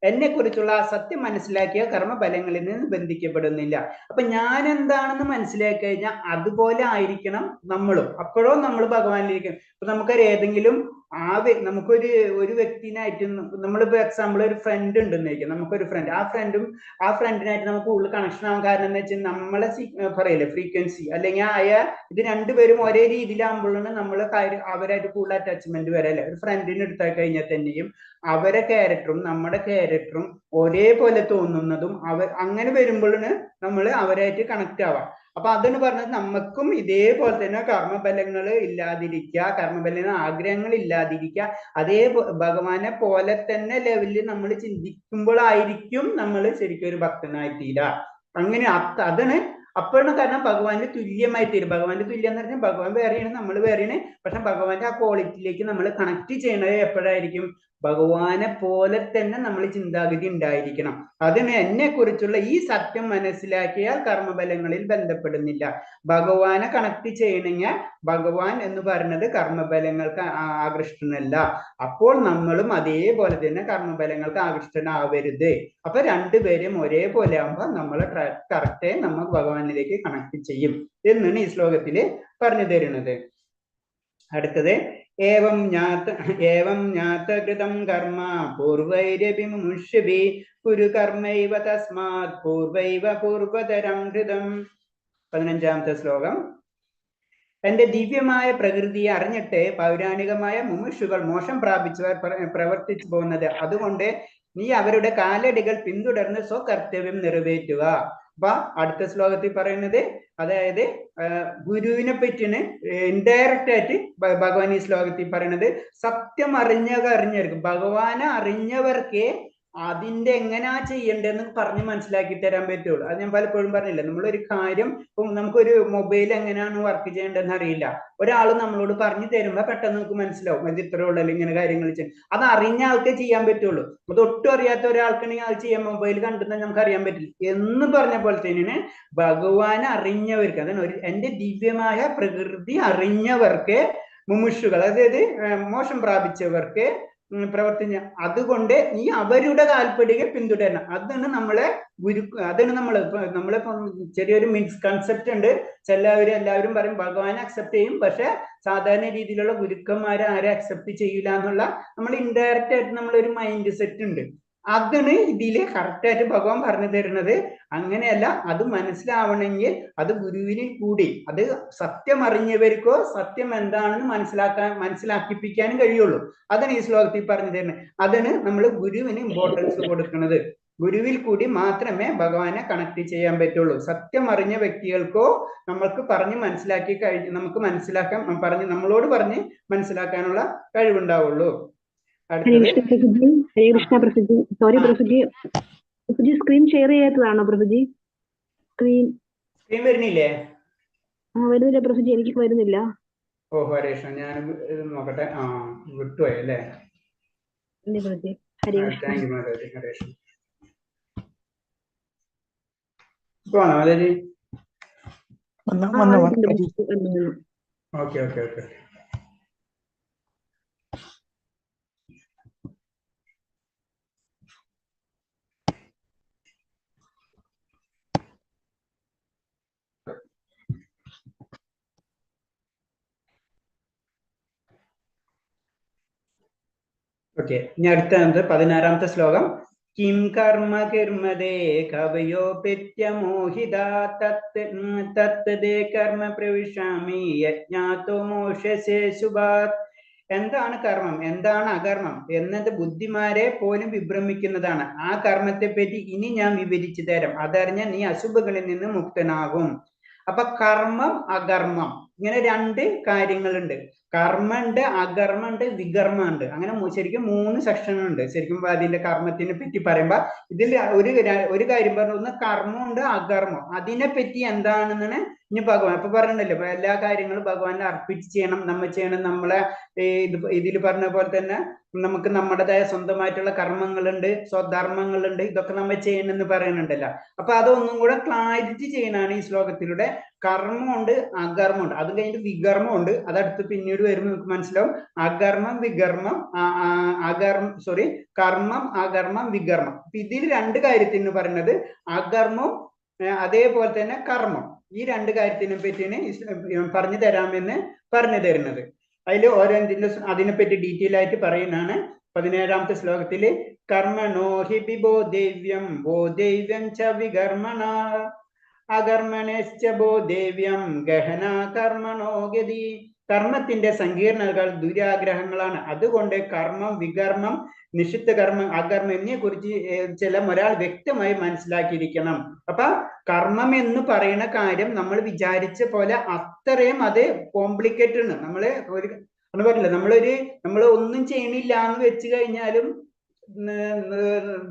എന്നെ കുറിച്ചുള്ള ആ സത്യം മനസ്സിലാക്കിയ കർമ്മഫലങ്ങളിൽ നിന്ന് ബന്ധിക്കപ്പെടുന്നില്ല. അപ്പൊ ഞാൻ എന്താണെന്ന് മനസ്സിലാക്കി കഴിഞ്ഞാൽ അതുപോലെ ആയിരിക്കണം നമ്മളും. അപ്പോഴോ നമ്മൾ ഭഗവാനിലിരിക്കും. ഇപ്പൊ നമുക്കൊരു ഏതെങ്കിലും നമുക്കൊരു വ്യക്തിനായിട്ട് നമ്മളിപ്പോ എക്സാമ്പിൾ ഒരു ഫ്രണ്ട് ഉണ്ടെന്നായിരിക്കും, നമുക്കൊരു ഫ്രണ്ട്, ആ ഫ്രണ്ടിനായിട്ട് നമുക്ക് കൂടുതൽ കണക്ഷൻ ആവാൻ കാരണം എന്ന് വെച്ചാൽ നമ്മളെ പറയില്ലേ ഫ്രീക്വൻസി, അല്ലെങ്കിൽ ഇത് രണ്ടുപേരും ഒരേ രീതിയിലാകുമ്പോഴാണ് നമ്മളെ അവരായിട്ട് കൂടുതൽ അറ്റാച്ച്മെന്റ് വരല്ലേ. ഒരു ഫ്രണ്ടിനെ എടുത്താൽ കഴിഞ്ഞാൽ തന്നെയും അവരെ ക്യാരക്ടറും നമ്മുടെ ക്യാരക്ടറും ഒരേപോലെ തോന്നുന്നതും അങ്ങനെ വരുമ്പോഴാണ് നമ്മൾ അവരായിട്ട് കണക്ട് ആവാം. അപ്പൊ അതാണ് പറഞ്ഞത്, നമുക്കും ഇതേപോലെ തന്നെ കർമ്മഫലങ്ങൾ ഇല്ലാതിരിക്കുക, കർമ്മഫല ആഗ്രഹങ്ങൾ ഇല്ലാതിരിക്കുക, അതേ ഭഗവാനെ പോലെ തന്നെ ലെവലിൽ നമ്മൾ ചിന്തിക്കുമ്പോഴായിരിക്കും നമ്മൾ ശരിക്കും ഒരു ഭക്തനായിത്തീരുക. അങ്ങനെ അതാണ് അപ്പോഴാണ്. കാരണം ഭഗവാന്റെ തുല്യമായി തീരും. ഭഗവാന്റെ തുല്യം എന്ന് പറഞ്ഞാൽ ഭഗവാൻ വേറെയാണ്, നമ്മൾ വേറെയാണ്. പക്ഷെ ഭഗവാന്റെ ആ ക്വാളിറ്റിയിലേക്ക് നമ്മൾ കണക്ട് ചെയ്യണത് എപ്പോഴായിരിക്കും? ഭഗവാനെ പോലെ തന്നെ നമ്മൾ ചിന്താഗതി ഉണ്ടായിരിക്കണം. അതിന് എന്നെ കുറിച്ചുള്ള ഈ സത്യം മനസ്സിലാക്കിയാൽ കർമ്മഫലങ്ങളിൽ ബന്ധപ്പെടുന്നില്ല. ഭഗവാനെ കണക്ട് ചെയ്യണമെങ്കിൽ ഭഗവാൻ എന്ന് പറയുന്നത് കർമ്മഫലങ്ങൾക്ക് ആകൃഷ്ടനല്ല. അപ്പോൾ നമ്മളും അതേപോലെ തന്നെ കർമ്മഫലങ്ങൾക്ക് ആകൃഷ്ടനാവരുത്. അപ്പൊ രണ്ടുപേരും ഒരേപോലെ ആകുമ്പോൾ നമ്മളെ കറക്റ്റ് നമ്മൾ ഭഗവാനിലേക്ക് കണക്ട് ചെയ്യും എന്നാണ് ഈ ശ്ലോകത്തിൽ പറഞ്ഞു തരുന്നത്. അടുത്തത് ഏവം ജ്ഞാത കൃതം കർമ്മ പൂർവൈരപി മുമുഷ്യഭി കുരു കർമ്മൈവ തസ്മാത് പൂർവൈവ പൂർവതരം കൃതം. 15ാമത്തെ ശ്ലോകം. തന്റെ ദിവ്യമായ പ്രകൃതിയെ അറിഞ്ഞിട്ട് പൗരാണികമായ മുമുക്ഷുകൾ മോക്ഷം പ്രാപിച്ചവർ പ്രവർത്തിച്ചു പോകുന്നത്. അതുകൊണ്ട് നീ അവരുടെ കാലടികൾ പിന്തുടർന്ന് സ്വകർത്തവ്യം നിറവേറ്റുക. അപ്പൊ അടുത്ത ശ്ലോകത്തിൽ പറയുന്നത്, അതായത് ഗുരുവിനെ പറ്റിയാണ് ഇൻഡയറക്റ്റ് ആയിട്ട് ഭഗവാൻ ഈ ശ്ലോകത്തിൽ പറയുന്നത്. സത്യം അറിഞ്ഞവർക്ക്, ഭഗവാനെ അറിഞ്ഞവർക്ക് അതിന്റെ എങ്ങനെയാ ചെയ്യണ്ടെന്ന് പറഞ്ഞ് മനസ്സിലാക്കി തരാൻ പറ്റുള്ളൂ. അത് ഞാൻ പലപ്പോഴും പറഞ്ഞില്ല, നമ്മളൊരു കാര്യം, ഇപ്പം നമുക്കൊരു മൊബൈൽ എങ്ങനെയാണ് വർക്ക് ചെയ്യേണ്ടതെന്ന് അറിയില്ല, ഒരാൾ നമ്മളോട് പറഞ്ഞു തരുമ്പോൾ പെട്ടെന്ന് നമുക്ക് മനസ്സിലാവും അത് ഇത്രേ ഉള്ളൂ, ഇങ്ങനെ കാര്യങ്ങൾ ചെയ്യും. അത് അറിഞ്ഞ ആൾക്കേ ചെയ്യാൻ പറ്റുള്ളൂ. അത് ഒട്ടും അറിയാത്ത ഒരാൾക്കാണെങ്കിൽ അത് ചെയ്യാൻ മൊബൈൽ കണ്ടെന്നാൽ നമുക്ക് അറിയാൻ പറ്റില്ല എന്ന് പറഞ്ഞ പോലെ തന്നെയാണ് ഭഗവാനെ അറിഞ്ഞവർക്ക്, അതാണ് എന്റെ ദിവ്യമായ പ്രകൃതി അറിഞ്ഞവർക്ക്, മുമുക്ഷുകൾ അതായത് മോക്ഷം പ്രാപിച്ചവർക്ക് പ്രവർത്തിച്ച, അതുകൊണ്ട് നീ അവരുടെ കാൽപ്പടികൾ പിന്തുടരണം. അതാണ് നമ്മളെ അതാണ് നമ്മളിപ്പം ചെറിയൊരു മിസ്കൺസെപ്റ്റ് ഉണ്ട്. എല്ലാവരും പറയും ഭഗവാനെ അക്സെപ്റ്റ് ചെയ്യും, പക്ഷെ സാധാരണ രീതിയിലുള്ള ഗുരുക്കന്മാരെ ആരെ അക്സെപ്റ്റ് ചെയ്യില്ല എന്നുള്ള നമ്മൾ ഇൻഡയറക്റ്റ് ആയിട്ട് നമ്മളൊരു മൈൻഡ് സെറ്റ് ഉണ്ട്. അതാണ് ഇതില് കറക്റ്റ് ആയിട്ട് ഭഗവാൻ പറഞ്ഞു തരുന്നത്. അങ്ങനെയല്ല, അത് മനസ്സിലാവണമെങ്കിൽ അത് ഗുരുവിനെ കൂടി, അത് സത്യം അറിഞ്ഞവർക്കോ സത്യം എന്താണെന്ന് മനസ്സിലാക്കിപ്പിക്കാനും കഴിയുള്ളൂ. അതാണ് ഈ ശ്ലോകത്തിൽ പറഞ്ഞു തരുന്നത്. അതാണ് നമ്മൾ ഗുരുവിന് ഇമ്പോർട്ടൻസ് കൊടുക്കുന്നത്. ഗുരുവിൽ കൂടി മാത്രമേ ഭഗവാനെ കണക്ട് ചെയ്യാൻ പറ്റുള്ളൂ. സത്യം അറിഞ്ഞ വ്യക്തികൾക്കോ നമ്മൾക്ക് പറഞ്ഞ് മനസ്സിലാക്കി നമുക്ക് നമ്മളോട് പറഞ്ഞ് മനസ്സിലാക്കാനുള്ള കഴിവുണ്ടാവുള്ളൂ. ഹരേ Krishna പ്രഭുജി. Sorry പ്രഭുജി, screen share ചെയ്യാത്തതാണോ പ്രഭുജി? Screen വരുന്നില്ലേ? വരുന്നില്ല പ്രഭുജി, എനിക്ക് വരുന്നില്ല. ഓ ഹരേ കൃഷ്ണ, ഞാൻ നോക്കട്ടെ. വിട്ടുപോയി അല്ലേ? Hare Krishna. Thank you Mataji. Hare Krishna. Mataji okay okay okay. Okay, ഇനി അടുത്ത 16ാമത്തെ ശ്ലോകം. കിം കർമ്മ കർമ്മദേ കവയോപ്യമോഹിതാ തത്തദേ കർമ്മ പ്രവിശാമി യജ്ഞാതോ മോക്ഷസേ ശുഭാത്. എന്താണ് കർമ്മം, എന്താണ് അകർമ്മം എന്നത് ബുദ്ധിമാരെ പോലും വിഭ്രമിക്കുന്നതാണ്. ആ കർമ്മത്തെ പറ്റി ഇനി ഞാൻ വിവരിച്ചു തരാം. അതറിഞ്ഞ നീ അശുഭങ്ങളിൽ നിന്ന് മുക്തനാകും. അപ്പൊ കർമ്മം അകർമ്മം ഇങ്ങനെ രണ്ട് കാര്യങ്ങളുണ്ട്. കർമ്മമുണ്ട്, അകർമ്മമുണ്ട്, വികർമ്മമുണ്ട്. അങ്ങനെ ശരിക്കും 3 സെക്ഷൻ ഉണ്ട്. ശരിക്കും അതിന്റെ കർമ്മത്തിനെ പറ്റി പറയുമ്പോ ഇതിൽ ഒരു കാര്യം പറഞ്ഞു, ഒന്ന് കർമ്മമുണ്ട്, അകർമ്മം. അതിനെ പറ്റി എന്താണെന്നാണ് ഇനി ഭഗവാൻ ഇപ്പൊ പറഞ്ഞിട്ടുണ്ടല്ലോ. ഇപ്പൊ എല്ലാ കാര്യങ്ങളും ഭഗവാനെ അർപ്പിച്ച് ചെയ്യണം, നമ്മൾ ചെയ്യണം. നമ്മളെ ഇതിൽ പറഞ്ഞ പോലെ തന്നെ നമുക്ക് നമ്മുടേതായ സ്വന്തമായിട്ടുള്ള കർമ്മങ്ങളുണ്ട്, സ്വധർമ്മങ്ങളുണ്ട്. ഇതൊക്കെ നമ്മൾ ചെയ്യണമെന്ന് പറയുന്നുണ്ടല്ലോ. അപ്പൊ അതൊന്നും കൂടെ ക്ലാരിറ്റി ചെയ്യണാണ് ഈ ശ്ലോകത്തിലൂടെ. കർമ്മമുണ്ട്, അകർമ്മമുണ്ട്, അത് കഴിഞ്ഞിട്ട് വികർമ്മമുണ്ട്. അതടുത്ത് പിന്നീട് വരുമ്പോൾ നമുക്ക് മനസ്സിലാവും. അകർമ്മം വികർമ്മം കർമ്മം അകർമ്മം വികർമ്മം. ഇതിൽ 2 കാര്യത്തിന് പറയുന്നത് അകർമ്മം, അതേപോലെ തന്നെ കർമ്മം. ഈ 2 കാര്യത്തിനെ പറ്റിയാണ് പറഞ്ഞു തരാമെന്ന് പറഞ്ഞു തരുന്നത്. അതിൽ ഓരോന്നിന്റെ അതിനെപ്പറ്റി ഡീറ്റെയിൽ ആയിട്ട് പറയുന്നതാണ് 17ാമത്തെ ശ്ലോകത്തില്. കർമ്മണോ ഹി ബോധേവ്യം ബോധേവ്യം ച വികർമ്മണ അകർമ്മണശ്ച ബോധേവ്യം ഗഹന കർമ്മണോ ഗതി. കർമ്മത്തിന്റെ സങ്കീർണതകൾ ദുരാഗ്രഹങ്ങളാണ്. അതുകൊണ്ട് കർമ്മം, വികർമ്മം, നിഷിദ്ധ കർമ്മം, അകർമ്മം എന്നിവയെ കുറിച്ച് ഒരാൾ വ്യക്തമായി മനസ്സിലാക്കിയിരിക്കണം. അപ്പൊ കർമ്മം എന്ന് പറയുന്ന കാര്യം നമ്മൾ വിചാരിച്ച പോലെ അത്രയും അത് കോംപ്ലിക്കേറ്റഡ് ആണ്. പറഞ്ഞില്ല, നമ്മൾ ഒന്നും ചെയ്യണില്ല എന്ന് വെച്ച് കഴിഞ്ഞാലും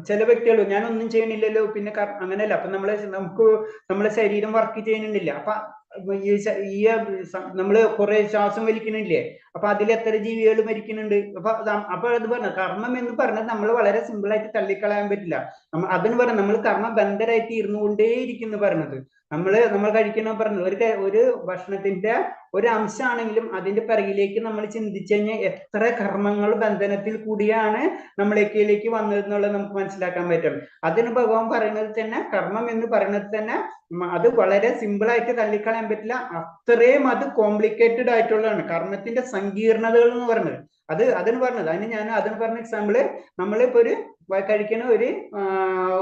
ചില വ്യക്തികൾ ഞാൻ ഒന്നും ചെയ്യണില്ലല്ലോ പിന്നെ അങ്ങനെയല്ല. അപ്പൊ നമ്മളെ ശരീരം വർക്ക് ചെയ്യുന്നില്ല. അപ്പൊ നമ്മള് കുറെ ശ്വാസം വലിക്കുന്നില്ലേ, അപ്പൊ അതിൽ എത്ര ജീവികൾ മരിക്കുന്നുണ്ട്. അപ്പൊ അത് പറഞ്ഞ കർമ്മം എന്ന് പറഞ്ഞത് നമ്മൾ വളരെ സിമ്പിൾ ആയിട്ട് തള്ളിക്കളയാൻ പറ്റില്ല. അതിന് പറഞ്ഞ നമ്മൾ കർമ്മബന്ധരായിട്ട് ഇരുന്നുകൊണ്ടേയിരിക്കുന്നു പറഞ്ഞത്. നമ്മൾ കഴിക്കുന്ന പറഞ്ഞത് ഒരു ഭക്ഷണത്തിന്റെ ഒരു അംശമാണെങ്കിലും അതിന്റെ പിറകിലേക്ക് നമ്മൾ ചിന്തിച്ചു കഴിഞ്ഞാൽ എത്ര കർമ്മങ്ങൾ ബന്ധനത്തിൽ കൂടിയാണ് നമ്മളേക്കിലേക്ക് വന്നതെന്നുള്ളത് നമുക്ക് മനസ്സിലാക്കാൻ പറ്റും. അതിന് ഭഗവാൻ പറയുന്നത് തന്നെ കർമ്മം എന്ന് പറയുന്നത് തന്നെ അത് വളരെ സിമ്പിൾ ആയിട്ട് തള്ളിക്കളയാൻ പറ്റില്ല. അത്രയും അത് കോംപ്ലിക്കേറ്റഡ് ആയിട്ടുള്ളതാണ് കർമ്മത്തിന്റെ സങ്കീർണതകൾ എന്ന് പറയുന്നത്. അതിന് പറഞ്ഞ എക്സാമ്പിള് നമ്മളിപ്പോ കഴിക്കുന്ന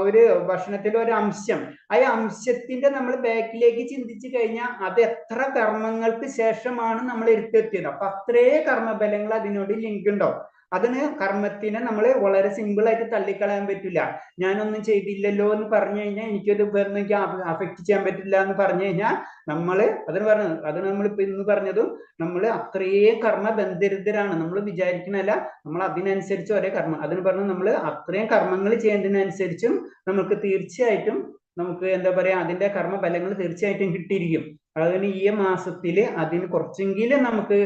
ഒരു ഭക്ഷണത്തിലെ ഒരു അംശം, ആ അംശത്തിന്റെ നമ്മൾ ബാക്കിലേക്ക് ചിന്തിച്ചു കഴിഞ്ഞാൽ അത് എത്ര കർമ്മങ്ങൾക്ക് ശേഷമാണ് നമ്മൾ എടുത്തെത്തിയത്. അപ്പൊ അത്രേ കർമ്മബലങ്ങൾ അതിനോട് ലിങ്ക് ഉണ്ടാവും. കർമ്മത്തിനെ നമ്മൾ വളരെ സിമ്പിൾ ആയിട്ട് തള്ളിക്കളയാൻ പറ്റില്ല. ഞാനൊന്നും ചെയ്തില്ലല്ലോ എന്ന് പറഞ്ഞു കഴിഞ്ഞാൽ എനിക്കൊരു എനിക്ക് അഫക്ട് ചെയ്യാൻ പറ്റില്ല എന്ന് പറഞ്ഞു കഴിഞ്ഞാൽ നമ്മളിപ്പോ ഇന്ന് പറഞ്ഞതും നമ്മൾ അത്രയും കർമ്മബന്ധിതരാണ്. നമ്മൾ വിചാരിക്കണല്ല, നമ്മൾ അതിനനുസരിച്ച് ഒരേ കർമ്മം നമ്മൾ അത്രയും കർമ്മങ്ങൾ ചെയ്യുന്നതിനനുസരിച്ചും നമുക്ക് തീർച്ചയായിട്ടും എന്താ പറയാ അതിന്റെ കർമ്മഫലങ്ങൾ തീർച്ചയായിട്ടും കിട്ടിയിരിക്കും. അതിന് ഈ മാസത്തില് അതിന് കുറച്ചെങ്കിലും നമുക്ക്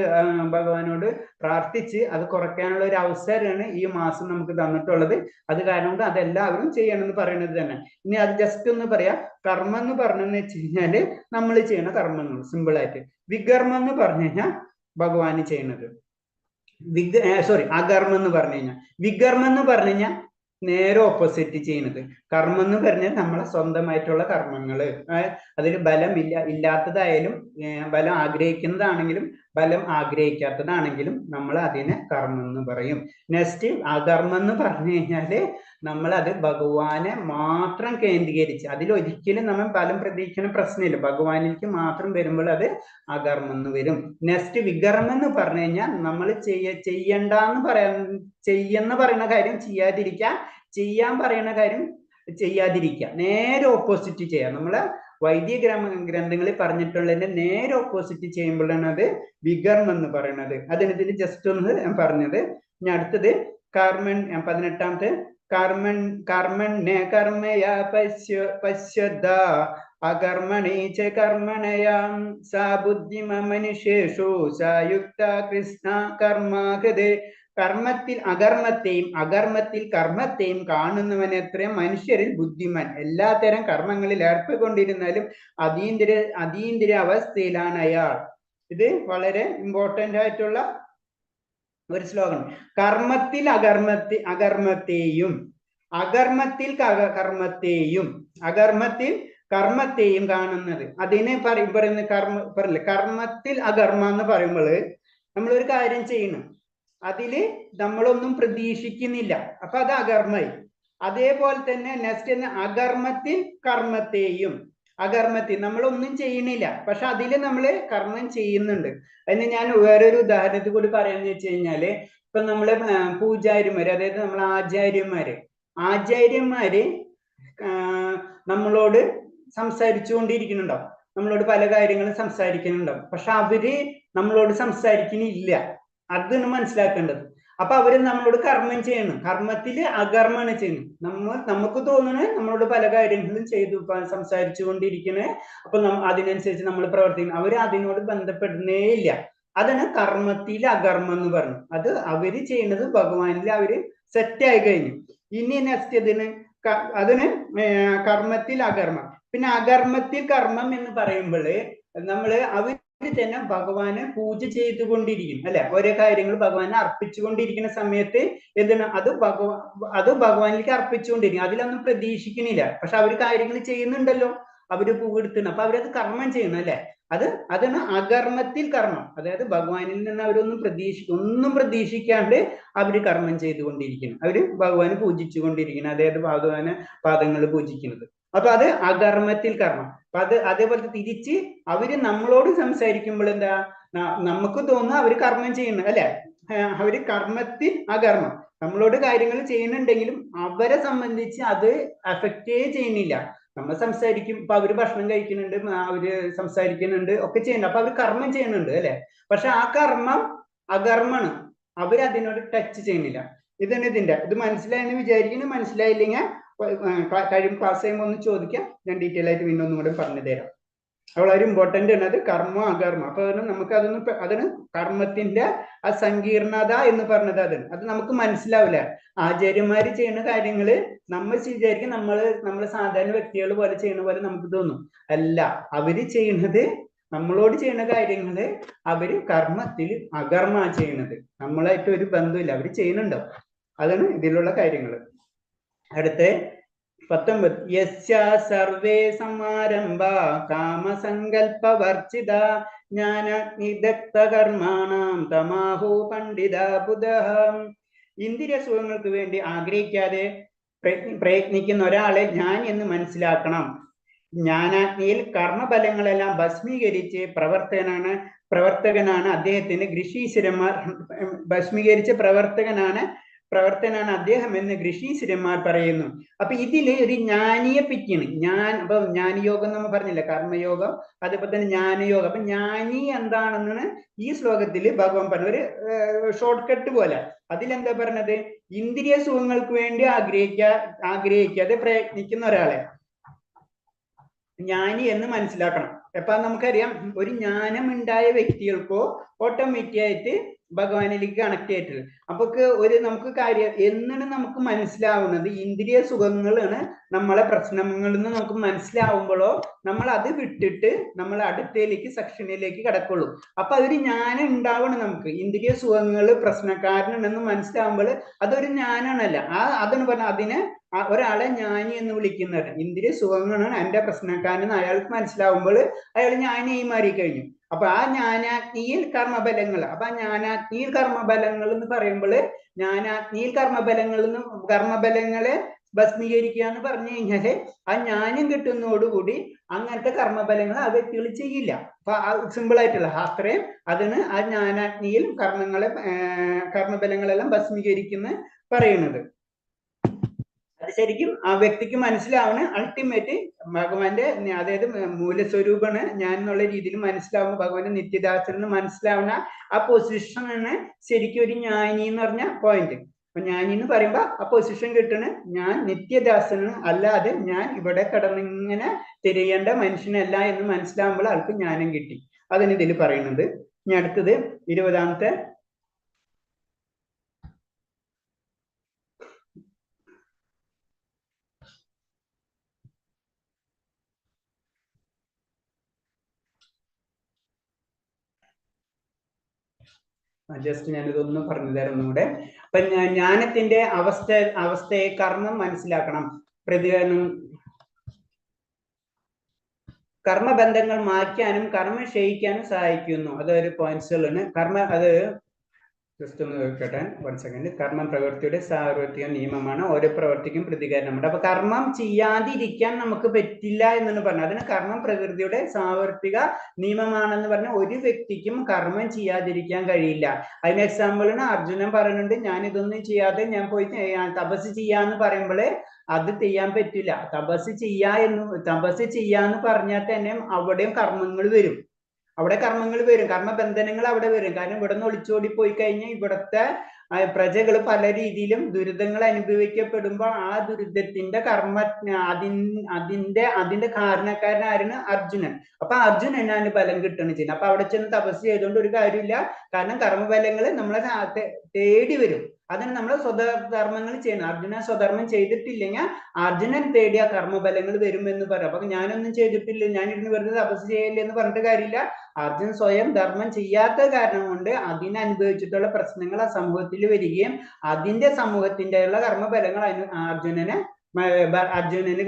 ഭഗവാനോട് പ്രാർത്ഥിച്ച് അത് കുറയ്ക്കാനുള്ള ഒരു അവസരമാണ് ഈ മാസം നമുക്ക് തന്നിട്ടുള്ളത്. അത് കാരണം കൊണ്ട് അതെല്ലാവരും ചെയ്യണമെന്ന് പറയുന്നത് തന്നെ. ഇനി അത് ജസ്റ്റ് ഒന്ന് പറയാം. കർമ്മം എന്ന് പറഞ്ഞെന്ന് വെച്ച് കഴിഞ്ഞാല് നമ്മൾ ചെയ്യുന്ന കർമ്മങ്ങൾ സിമ്പിൾ ആയിട്ട്. വികർമ്മം എന്ന് പറഞ്ഞു കഴിഞ്ഞാൽ ഭഗവാന് ചെയ്യുന്നത്. അകർമ്മം എന്ന് പറഞ്ഞു കഴിഞ്ഞാൽ. വികർമ്മം എന്ന് പറഞ്ഞു കഴിഞ്ഞാൽ നേരെ ഓപ്പോസിറ്റ് ചെയ്യുന്നത്. കർമ്മം എന്ന് പറഞ്ഞാൽ നമ്മളെ സ്വന്തമായിട്ടുള്ള കർമ്മങ്ങള്, അതിൽ ബലം ഇല്ലാത്തതായാലും ബലം ആഗ്രഹിക്കുന്നതാണെങ്കിലും ബലം ആഗ്രഹിക്കാത്തതാണെങ്കിലും നമ്മൾ അതിനെ കർമ്മം എന്ന് പറയും. നെക്സ്റ്റ് അകർമ്മം എന്ന് പറഞ്ഞു കഴിഞ്ഞാല് നമ്മൾ അത് ഭഗവാനെ മാത്രം കേന്ദ്രീകരിച്ച്, അതിലൊരിക്കലും നമ്മൾ ഫലം പ്രതീക്ഷിക്കുന്ന പ്രശ്നമില്ല, ഭഗവാനിലേക്ക് മാത്രം വരുമ്പോൾ അത് അകർമ്മം എന്ന് വരും. നെക്സ്റ്റ് വികർമ്മം എന്ന് പറഞ്ഞു കഴിഞ്ഞാൽ നമ്മൾ ചെയ്യണ്ടെന്ന് പറയുന്ന കാര്യം ചെയ്യാൻ പറയുന്ന കാര്യം ചെയ്യാതിരിക്കുക, നേരെ ഓപ്പോസിറ്റ് ചെയ്യുക. നമ്മള് വൈദിക ഗ്രന്ഥങ്ങളിൽ പറഞ്ഞിട്ടുള്ളതിന്റെ നേരെ ഓപ്പോസിറ്റ് ചെയ്യുമ്പോഴാണ് അത് വികർമ്മം എന്ന് പറയുന്നത്. അതിന് ജസ്റ്റ് ഒന്ന് ഞാൻ പറഞ്ഞത്. ഇനി അടുത്തത് കർമ്മൻ, 18ാമത്തെ കർമ്മണ്യ കർമ്മയാ പശ്യത അകർമ്മണി ച കർമ്മണയാം സാ ബുദ്ധിമ മനുഷ്യേഷു സായുക്ത കൃഷ്ണ കർമാകൃതേ. കർമ്മത്തിൽ അകർമ്മത്തിൽ കർമ്മത്തെയും കാണുന്നവനെത്രയും മനുഷ്യരിൽ ബുദ്ധിമാൻ. എല്ലാത്തരം കർമ്മങ്ങളിൽ ഏർപ്പെട്ടുകൊണ്ടിരുന്നാലും അതീന്ദ്രിയ അവസ്ഥയിലാണ് അയാൾ. ഇത് വളരെ ഇമ്പോർട്ടന്റ് ആയിട്ടുള്ള ഒരു ശ്ലോകം. കർമ്മത്തിൽ അകർമ്മത്തെയും കർമ്മത്തെയും കാണുന്നത്. അതിനെ പറയുന്ന കർമ്മത്തിൽ അകർമ്മ എന്ന് പറയുമ്പോൾ നമ്മളൊരു കാര്യം ചെയ്യണം, അതില് നമ്മളൊന്നും പ്രതീക്ഷിക്കുന്നില്ല, അപ്പൊ അത് അകർമ്മയി. അതേപോലെ തന്നെ നെക്സ്റ്റ് അകർമ്മത്തിൽ നമ്മളൊന്നും ചെയ്യണില്ല, പക്ഷെ അതില് നമ്മള് കർമ്മം ചെയ്യുന്നുണ്ട്. അതിന് ഞാൻ വേറൊരു ഉദാഹരണത്തിൽ കൂടി പറയാന്ന് വെച്ച് കഴിഞ്ഞാല്, ഇപ്പൊ നമ്മള് പൂജാരിമാര്, അതായത് നമ്മൾ ആചാര്യന്മാര് നമ്മളോട് സംസാരിച്ചു കൊണ്ടിരിക്കുന്നുണ്ടാവും, നമ്മളോട് പല കാര്യങ്ങളും സംസാരിക്കുന്നുണ്ടാവും, പക്ഷെ അവര് നമ്മളോട് സംസാരിക്കുന്നില്ല. അതാണ് മനസ്സിലാക്കേണ്ടത്. അപ്പൊ അവര് നമ്മളോട് കർമ്മം ചെയ്യണം, കർമ്മത്തില് അകർമ്മമാണ് ചെയ്യുന്നത്. നമുക്ക് തോന്നുന്നത് നമ്മളോട് പല കാര്യങ്ങളും സംസാരിച്ചു കൊണ്ടിരിക്കണേ, അപ്പൊ അതിനനുസരിച്ച് നമ്മൾ പ്രവർത്തിക്കണം. അവര് അതിനോട് ബന്ധപ്പെടുന്നേ ഇല്ല. അതാണ് കർമ്മത്തിൽ അകർമ്മം എന്ന് പറഞ്ഞു. അത് അവര് ചെയ്യുന്നത് ഭഗവാനിൽ അവര് സെറ്റായി കഴിഞ്ഞു. ഇനി നെക്സ്റ്റ് അതിന് കർമ്മത്തിൽ അകർമ്മം. പിന്നെ അകർമ്മത്തിൽ കർമ്മം എന്ന് പറയുമ്പോൾ നമ്മള് തന്നെ ഭഗവാനെ പൂജ ചെയ്തുകൊണ്ടിരിക്കും, അല്ലെ? ഓരോ കാര്യങ്ങൾ ഭഗവാനെ അർപ്പിച്ചുകൊണ്ടിരിക്കുന്ന സമയത്ത് അത് ഭഗവാനിലേക്ക് അർപ്പിച്ചുകൊണ്ടിരിക്കും, അതിലൊന്നും പ്രതീക്ഷിക്കുന്നില്ല. പക്ഷെ അവര് കാര്യങ്ങൾ ചെയ്യുന്നുണ്ടല്ലോ, അവര് പൂവെടുത്തുണ്ട്, അപ്പൊ അവരത് കർമ്മം ചെയ്യുന്നു, അല്ലെ? അതാണ് അകർമ്മത്തിൽ കർമ്മം. അതായത് ഭഗവാനിൽ നിന്ന് ഒന്നും പ്രതീക്ഷിക്കാണ്ട് അവര് കർമ്മം ചെയ്തുകൊണ്ടിരിക്കുന്നു, അവര് ഭഗവാനെ പൂജിച്ചുകൊണ്ടിരിക്കുന്നു, അതായത് ഭഗവാനെ പാദങ്ങൾ പൂജിക്കുന്നത്. അപ്പൊ അത് അകർമ്മത്തിൽ കർമ്മം. അപ്പൊ അതേപോലെ തിരിച്ച് അവര് നമ്മളോട് സംസാരിക്കുമ്പോൾ എന്താ, നമുക്ക് തോന്നുന്ന അവര് കർമ്മം ചെയ്യുന്നു, അല്ലെ? അവര് കർമ്മത്തിൽ അകർമ്മം. നമ്മളോട് കാര്യങ്ങൾ ചെയ്യുന്നുണ്ടെങ്കിലും അവരെ സംബന്ധിച്ച് അത് അഫക്റ്റേ ചെയ്യുന്നില്ല. നമ്മൾ സംസാരിക്കും, ഇപ്പൊ അവര് ഭക്ഷണം കഴിക്കുന്നുണ്ട്, അവര് സംസാരിക്കുന്നുണ്ട്, ഒക്കെ ചെയ്യുന്നുണ്ട്, അപ്പൊ അവര് കർമ്മം ചെയ്യുന്നുണ്ട്, അല്ലെ? പക്ഷെ ആ കർമ്മം അകർമ്മാണ്, അവര് അതിനോട് ടച്ച് ചെയ്യുന്നില്ല. ഇതാണ് ഇത് മനസ്സിലായെന്ന് വിചാരിക്കുന്നു. മനസ്സിലായില്ലെങ്കിൽ ക്ലാസ് ചെയ്യുമ്പോൾ ഒന്ന് ചോദിക്കാം, ഞാൻ ഡീറ്റെയിൽ ആയിട്ട് വീണ്ടും ഒന്നും കൂടെ പറഞ്ഞു തരാം. വളരെ ഇമ്പോർട്ടന്റ് ആണ് അത്, കർമ്മ അകർമ്മ. അപ്പൊ നമുക്ക് അതിന് കർമ്മത്തിന്റെ ആ സങ്കീർണത എന്ന് പറഞ്ഞത് അത് നമുക്ക് മനസ്സിലാവില്ല. ആചാര്യന്മാര് ചെയ്യുന്ന കാര്യങ്ങള് നമ്മൾ വിചാരിക്കും നമ്മള് സാധാരണ വ്യക്തികൾ പോലെ ചെയ്യുന്ന പോലെ നമുക്ക് തോന്നും. അല്ല, അവര് ചെയ്യുന്നത്, നമ്മളോട് ചെയ്യുന്ന കാര്യങ്ങള് അവര് കർമ്മത്തിൽ അകർമ്മ ചെയ്യുന്നത്. നമ്മളായിട്ട് ഒരു ബന്ധമില്ല, അവര് ചെയ്യുന്നുണ്ടോ. അതാണ് ഇതിലുള്ള കാര്യങ്ങള്. അടുത്ത് 19. യസ്യ സർവേ സമാരംഭ കാമസങ്കൽപ്പ വർജിത ജ്ഞാനനിദഗ്ധ കർമാണം തമാഹു പണ്ഡിത ബുധഃ. ഇന്ദ്രിയ സുഖങ്ങൾക്ക് വേണ്ടി ആഗ്രഹിക്കാതെ പ്രയത്നിക്കുന്ന ഒരാളെ ഞാൻ എന്ന് മനസ്സിലാക്കണം. ജ്ഞാനാഗ്നിയിൽ കർമ്മഫലങ്ങളെല്ലാം ഭസ്മീകരിച്ച് പ്രവർത്തകനാണ് അദ്ദേഹത്തിന് ഋഷീശ്വരന്മാർ ഭസ്മീകരിച്ച പ്രവർത്തനാണ് അദ്ദേഹം എന്ന് ഋഷീശ്വരന്മാർ പറയുന്നു. അപ്പൊ ഇതില് ഒരു ജ്ഞാനിയെ പറ്റിയാണ്. അപ്പൊ ജ്ഞാനയോഗം നമ്മൾ പറഞ്ഞില്ല, കർമ്മയോഗം, അതുപോലെ തന്നെ ജ്ഞാനയോഗം. അപ്പൊ ജ്ഞാനി എന്താണെന്നാണ് ഈ ശ്ലോകത്തിൽ ഭഗവാൻ പറഞ്ഞ ഒരു ഷോർട്ട് കട്ട് പോലെ. അതിലെന്താ പറഞ്ഞത്? ഇന്ദ്രിയ സുഖങ്ങൾക്ക് വേണ്ടി ആഗ്രഹിക്കാതെ പ്രയത്നിക്കുന്ന ഒരാളെ ജ്ഞാനി എന്ന് മനസ്സിലാക്കണം. അപ്പൊ നമുക്കറിയാം, ഒരു ജ്ഞാനം ഉണ്ടായ വ്യക്തികൾക്കോ ഓട്ടോമാറ്റിക് ആയിട്ട് ഭഗവാനിലേക്ക് കണക്ട് ചെയ്തിട്ടുള്ളത്. അപ്പൊ നമുക്ക് കാര്യം എന്നാണ് നമുക്ക് മനസ്സിലാവുന്നത്, ഇന്ദ്രിയ സുഖങ്ങളാണ് നമ്മളെ പ്രശ്നങ്ങളിൽ നിന്ന് നമുക്ക് മനസ്സിലാവുമ്പോഴോ നമ്മൾ അത് വിട്ടിട്ട് നമ്മൾ അടുത്തയിലേക്ക് സെക്ഷനിലേക്ക് കിടക്കുള്ളൂ. അപ്പൊ അതൊരു ജ്ഞാനം ഉണ്ടാവണം നമുക്ക്. ഇന്ദ്രിയ സുഖങ്ങൾ പ്രശ്നക്കാരനാണെന്ന് മനസ്സിലാവുമ്പോൾ അതൊരു ജ്ഞാനാണല്ല. അതാണ് പറഞ്ഞ അതിനെ ഒരാളെ ജ്ഞാനി എന്ന് വിളിക്കുന്നത്. ഇന്ദ്രിയ സുഖങ്ങളാണ് എന്റെ പ്രശ്നക്കാരൻ അയാൾക്ക് മനസ്സിലാവുമ്പോൾ അയാൾ ജ്ഞാനിയായി മാറിക്കഴിഞ്ഞു. അപ്പൊ ആ ജ്ഞാനാഗ്നിയിൽ കർമ്മഫലങ്ങൾ, അപ്പൊ ആ ജ്ഞാനാഗ്നിയിൽ കർമ്മഫലങ്ങൾ എന്ന് പറയുമ്പോൾ ജ്ഞാനാഗ്നിയിൽ കർമ്മഫലങ്ങളെ ഭസ്മീകരിക്കുക എന്ന് പറഞ്ഞു കഴിഞ്ഞാല് ആ ജ്ഞാനം കിട്ടുന്നതോടുകൂടി അങ്ങനത്തെ കർമ്മഫലങ്ങൾ ആ വ്യക്തികൾ ചെയ്യില്ല. അപ്പൊ സിമ്പിൾ ആയിട്ടുള്ള അത്രയും അതിന് ആ ജ്ഞാനാഗ്നിയിൽ കർമ്മഫലങ്ങളെല്ലാം ഭസ്മീകരിക്കുന്ന പറയുന്നത്. അത് ശരിക്കും ആ വ്യക്തിക്ക് മനസ്സിലാവണ അൾട്ടിമേറ്റ് ഭഗവാന്റെ, അതായത് മൂലസ്വരൂപാണ് ഞാൻ എന്നുള്ള രീതിയിൽ മനസ്സിലാവുന്ന ഭഗവാന്റെ നിത്യദാസന് മനസ്സിലാവുന്ന ആ പൊസിഷനാണ് ശരിക്കും ഒരു ജ്ഞാനി എന്ന് പറഞ്ഞ പോയിന്റ്. അപ്പൊ ജ്ഞാനി എന്ന് പറയുമ്പോ ആ പൊസിഷൻ കിട്ടണ ഞാൻ നിത്യദാസന്, അല്ലാതെ ഞാൻ ഇവിടെ കിടന്നിങ്ങനെ തിരയേണ്ട മനുഷ്യനല്ല എന്ന് മനസ്സിലാവുമ്പോൾ ആൾക്ക് ജ്ഞാനം കിട്ടി. അതിന് ഇതിൽ പറയുന്നത്. ഇനി അടുത്തത് 20ാമത്തെ. ജസ്റ്റ് ഞാനിതൊന്നും പറഞ്ഞു തരുന്നു കൂടെ. അപ്പൊ ജ്ഞാനത്തിന്റെ അവസ്ഥയെ കർമ്മം മനസ്സിലാക്കണം. പ്രതികരണം കർമ്മബന്ധങ്ങൾ മാറ്റാനും കർമ്മം ക്ഷയിക്കാനും സഹായിക്കുന്നു. അതൊരു പോയിന്റ്സുകളാണ്. അത് ജസ്റ്റ് ഒന്ന് കേട്ടെ, 1 സെക്കൻഡ്. കർമ്മം പ്രവൃത്തിയുടെ സാർവത്രിക നിയമമാണ്. ഓരോ പ്രവൃത്തിക്കും പ്രതികരണമുണ്ട്. അപ്പൊ കർമ്മം ചെയ്യാതിരിക്കാൻ നമുക്ക് പറ്റില്ല എന്നാണ് പറഞ്ഞത്. അതിന് കർമ്മം പ്രകൃതിയുടെ സാർവത്രിക നിയമമാണെന്ന് പറഞ്ഞ ഒരു വ്യക്തിക്കും കർമ്മം ചെയ്യാതിരിക്കാൻ കഴിയില്ല. അതിന് എക്സാമ്പിളിന് അർജുനൻ പറയുന്നുണ്ട്, ഞാൻ ഇതൊന്നും ചെയ്യാതെ ഞാൻ പോയി തപസ് ചെയ്യാന്ന് പറയുമ്പോഴേ അത് ചെയ്യാൻ പറ്റില്ല. തപസ് ചെയ്യാന്ന് പറഞ്ഞാൽ തന്നെ അവിടെയും കർമ്മങ്ങൾ വരും. കർമ്മബന്ധനങ്ങൾ അവിടെ വരും. കാരണം ഇവിടെ നിന്ന് ഒളിച്ചോടി പോയി കഴിഞ്ഞാൽ ഇവിടുത്തെ പ്രജകൾ പല രീതിയിലും ദുരിതങ്ങൾ അനുഭവിക്കപ്പെടുമ്പോൾ ആ ദുരിതത്തിന്റെ അതിന്റെ കാരണക്കാരനായിരുന്നു അർജുനൻ. അപ്പൊ അർജുനനാണ് ഫലം കിട്ടണം ചെയ്യുന്നത്. അപ്പൊ അവിടെ ചെന്ന് തപസ് ചെയ്തുകൊണ്ട് ഒരു കാര്യമില്ല. കാരണം കർമ്മഫലങ്ങൾ നമ്മളെ തേടി വരും. അതിന് നമ്മൾ സ്വധർമ്മങ്ങൾ ചെയ്യണം. അർജുനൻ സ്വധർമ്മം ചെയ്തിട്ടില്ലെങ്കിൽ അർജുനൻ തേടിയ കർമ്മഫലങ്ങൾ വരുമെന്ന് പറയും. അപ്പൊ ഞാനൊന്നും ചെയ്തിട്ടില്ല, ഞാനിരുന്ന് വെറുതെ തപസ് ചെയ്യില്ല എന്ന് പറഞ്ഞിട്ട് കാര്യമില്ല. അർജുൻ സ്വയം ധർമ്മം ചെയ്യാത്ത കാരണം കൊണ്ട് അതിനനുഭവിച്ചിട്ടുള്ള പ്രശ്നങ്ങൾ ആ സമൂഹത്തിൽ വരികയും അതിന്റെ സമൂഹത്തിന്റെ ഉള്ള കർമ്മഫലങ്ങൾ അർജുനന്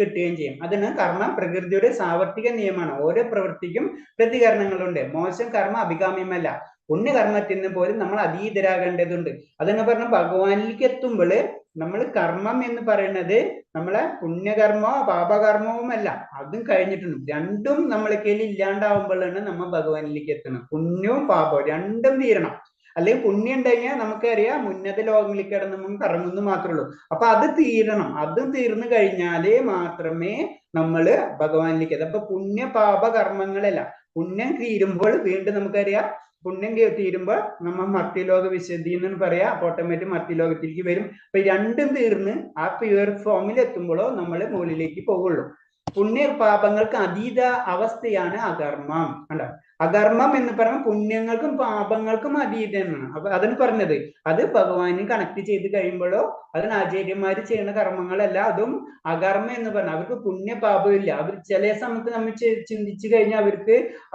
കിട്ടുകയും ചെയ്യും. അതിന് കർമ്മം പ്രകൃതിയുടെ സാർവത്രിക നിയമമാണ്. ഓരോ പ്രവൃത്തിക്കും പ്രതികരണങ്ങളുണ്ട്. മോശം കർമ്മം അഭികാമ്യമല്ല. പുണ്യകർമ്മത്തിന് പോലും നമ്മൾ അതീതരാകേണ്ടതുണ്ട്. അതെന്ന് പറഞ്ഞാൽ ഭഗവാനിലേക്ക് എത്തുമ്പോൾ നമ്മൾ കർമ്മം എന്ന് പറയുന്നത് നമ്മളെ പുണ്യകർമ്മമോ പാപകർമ്മവുമല്ല, അതും കഴിഞ്ഞിട്ടുണ്ട്. രണ്ടും നമ്മളെ കയ്യിൽ ഇല്ലാണ്ടാവുമ്പോഴാണ് നമ്മൾ ഭഗവാനിലേക്ക് എത്തുന്നത്. പുണ്യവും പാപവും രണ്ടും തീരണം. അല്ലെങ്കിൽ പുണ്യം ഉണ്ടെങ്കിൽ നമുക്കറിയാം ഉന്നത ലോകങ്ങളിലേക്ക് കിടന്ന് കറങ്ങുന്നു മാത്രമേ ഉള്ളൂ. അപ്പൊ അത് തീരണം. അതും തീർന്നു കഴിഞ്ഞാലേ മാത്രമേ നമ്മള് ഭഗവാനിലേക്ക് എത്തും. അപ്പൊ പുണ്യ പാപ കർമ്മങ്ങളല്ല. പുണ്യം തീരുമ്പോൾ വീണ്ടും നമുക്കറിയാം, പുണ്യം തീരുമ്പോൾ നമ്മൾ മർത്യലോക വിശുദ്ധി എന്ന് പറയാ. ഓട്ടോമാറ്റിക് മർത്യലോകത്തിലേക്ക് വരും. അപ്പൊ രണ്ടും തീർന്ന് ആ പ്യുവർ ഫോമിൽ എത്തുമ്പോഴോ നമ്മൾ മുകളിലേക്ക് പോകുള്ളൂ. പുണ്യ പാപങ്ങൾക്ക് അതീത അവസ്ഥയാണ് അകർമ്മം. അല്ല, അകർമ്മം എന്ന് പറയുമ്പോൾ പുണ്യങ്ങൾക്കും പാപങ്ങൾക്കും അതീതമാണ്. അപ്പൊ അതിന് പറഞ്ഞത് അത് ഭഗവാന് കണക്ട് ചെയ്ത് കഴിയുമ്പോഴോ അതിന് ആചാര്യന്മാര് ചെയ്യുന്ന കർമ്മങ്ങളല്ല അതും അകർമ്മം എന്ന് പറഞ്ഞാൽ അവർക്ക് പുണ്യ പാപം ഇല്ല. അവർ ചില സമയത്ത് നമ്മൾ ചിന്തിച്ചു കഴിഞ്ഞാൽ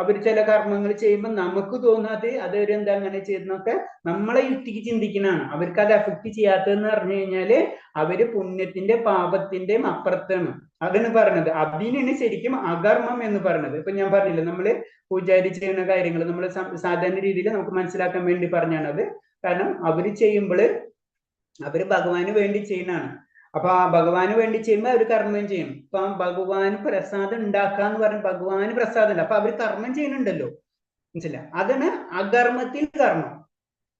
അവർ ചില കർമ്മങ്ങൾ ചെയ്യുമ്പോൾ നമുക്ക് തോന്നാതെ അതൊരെന്താ അങ്ങനെ ചെയ്യുന്നൊക്കെ നമ്മളെ യുക്തിക്ക് ചിന്തിക്കുന്നതാണ്. അവർക്ക് അത് എഫക്ട് ചെയ്യാത്തതെന്ന് പറഞ്ഞു കഴിഞ്ഞാല് അവര് പുണ്യത്തിന്റെ പാപത്തിന്റെയും അപ്പുറത്താണ്. അതാണ് പറഞ്ഞത്. അതിനാണ് ശരിക്കും അകർമ്മം എന്ന് പറഞ്ഞത്. ഇപ്പൊ ഞാൻ പറഞ്ഞില്ല, നമ്മള് പൂജാരി ചെയ്യുന്ന കാര്യങ്ങൾ നമ്മൾ സാധാരണ രീതിയിൽ നമുക്ക് മനസ്സിലാക്കാൻ വേണ്ടി പറഞ്ഞാണ് അത്. കാരണം അവര് ചെയ്യുമ്പോൾ അവര് ഭഗവാന് വേണ്ടി ചെയ്യുന്നതാണ്. അപ്പൊ ആ ഭഗവാന് വേണ്ടി ചെയ്യുമ്പോൾ അവർ കർമ്മം ചെയ്യും. അപ്പൊ ഭഗവാന് പ്രസാദം ഉണ്ടാക്കാന്ന് പറഞ്ഞ ഭഗവാന് പ്രസാദം ഉണ്ട്. അപ്പൊ അവര് കർമ്മം ചെയ്യുന്നുണ്ടല്ലോ, മനസ്സില? അതാണ് അകർമ്മത്തിൽ കർമ്മം.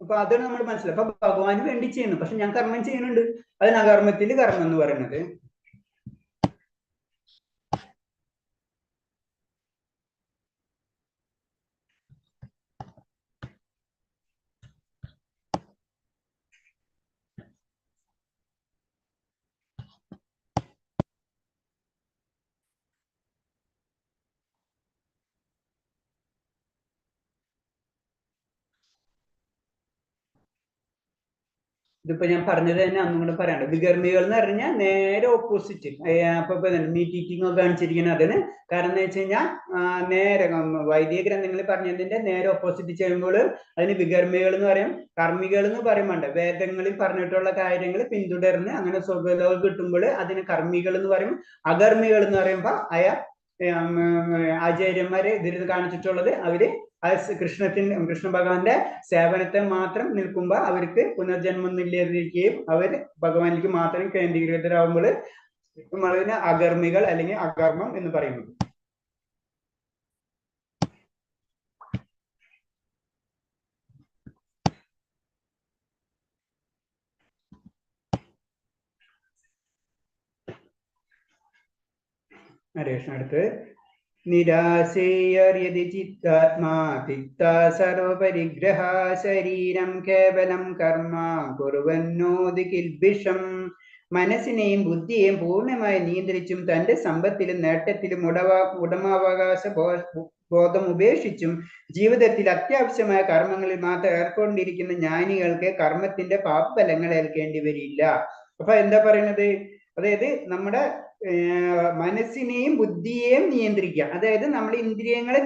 അപ്പൊ അതാണ് നമ്മൾ മനസ്സിലാക്കുക. അപ്പൊ ഭഗവാന് വേണ്ടി ചെയ്യുന്നു, പക്ഷെ ഞാൻ കർമ്മം ചെയ്യുന്നുണ്ട്, അതിന് അകർമ്മത്തിൽ കർമ്മം എന്ന് പറയുന്നത്. ഇതിപ്പോ ഞാൻ പറഞ്ഞത് തന്നെ അന്നും കൂടെ പറയാണ്ട്. വികർമ്മികൾ എന്ന് പറഞ്ഞാൽ നേരെ ഓപ്പോസിറ്റ്. അപ്പൊ നീ ടീച്ചിങ് ഒക്കെ കാണിച്ചിരിക്കുന്നത് അതിന്. കാരണം എന്ന് വെച്ച് കഴിഞ്ഞാൽ നേരെ വൈദിക ഗ്രന്ഥങ്ങളിൽ പറഞ്ഞതിന്റെ നേരെ ഓപ്പോസിറ്റ് ചെയ്യുമ്പോൾ അതിന് വികർമ്മികൾ എന്ന് പറയും. കർമ്മികൾ എന്ന് പറയുമ്പോണ്ട് വേദങ്ങളിൽ പറഞ്ഞിട്ടുള്ള കാര്യങ്ങൾ പിന്തുടർന്ന് അങ്ങനെ സ്വർഗ്ഗലോകം കിട്ടുമ്പോൾ അതിന് കർമ്മികൾ എന്ന് പറയും. അകർമ്മികൾ എന്ന് പറയുമ്പോൾ ആചാര്യന്മാരെ ഇതിൽ കാണിച്ചിട്ടുള്ളത് അവര് കൃഷ്ണ ഭഗവാന്റെ സേവനത്തെ മാത്രം നിൽക്കുമ്പോൾ അവർക്ക് പുനർജന്മം ഇല്ലാതിരിക്കുകയും അവർ ഭഗവാനിലേക്ക് മാത്രം കേന്ദ്രീകൃതരാകുമ്പോൾ അതിന് അകർമ്മികൾ അല്ലെങ്കിൽ അകർമ്മം എന്ന് പറയുന്നത്. ഹരേഷ് അടുത്ത് നിരാശേയർയതി ചിത്താത്മാ തിക്ത സർവപരിഗ്രഹ ശരീരം കേവലം കർമ്മ കുർവന്നോതി കിൽബിഷം. മനസ്സിനെയും ബുദ്ധിയെയും പൂർണ്ണമായി നിയന്ത്രിച്ചും തന്റെ സമ്പത്തിലും നേട്ടത്തിലും ഉടമാവകാശ ബോധം ഉപേക്ഷിച്ചും ജീവിതത്തിൽ അത്യാവശ്യമായ കർമ്മങ്ങളിൽ മാത്രം ഏർക്കൊണ്ടിരിക്കുന്ന ജ്ഞാനികൾക്ക് കർമ്മത്തിന്റെ പാപഫലങ്ങൾ ഏൽക്കേണ്ടി വരില്ല. അപ്പൊ എന്താ പറയുന്നത്? അതായത് നമ്മുടെ മനസ്സിനെയും ബുദ്ധിയെയും നിയന്ത്രിക്കുക, അതായത് നമ്മൾ ഇന്ദ്രിയങ്ങളെ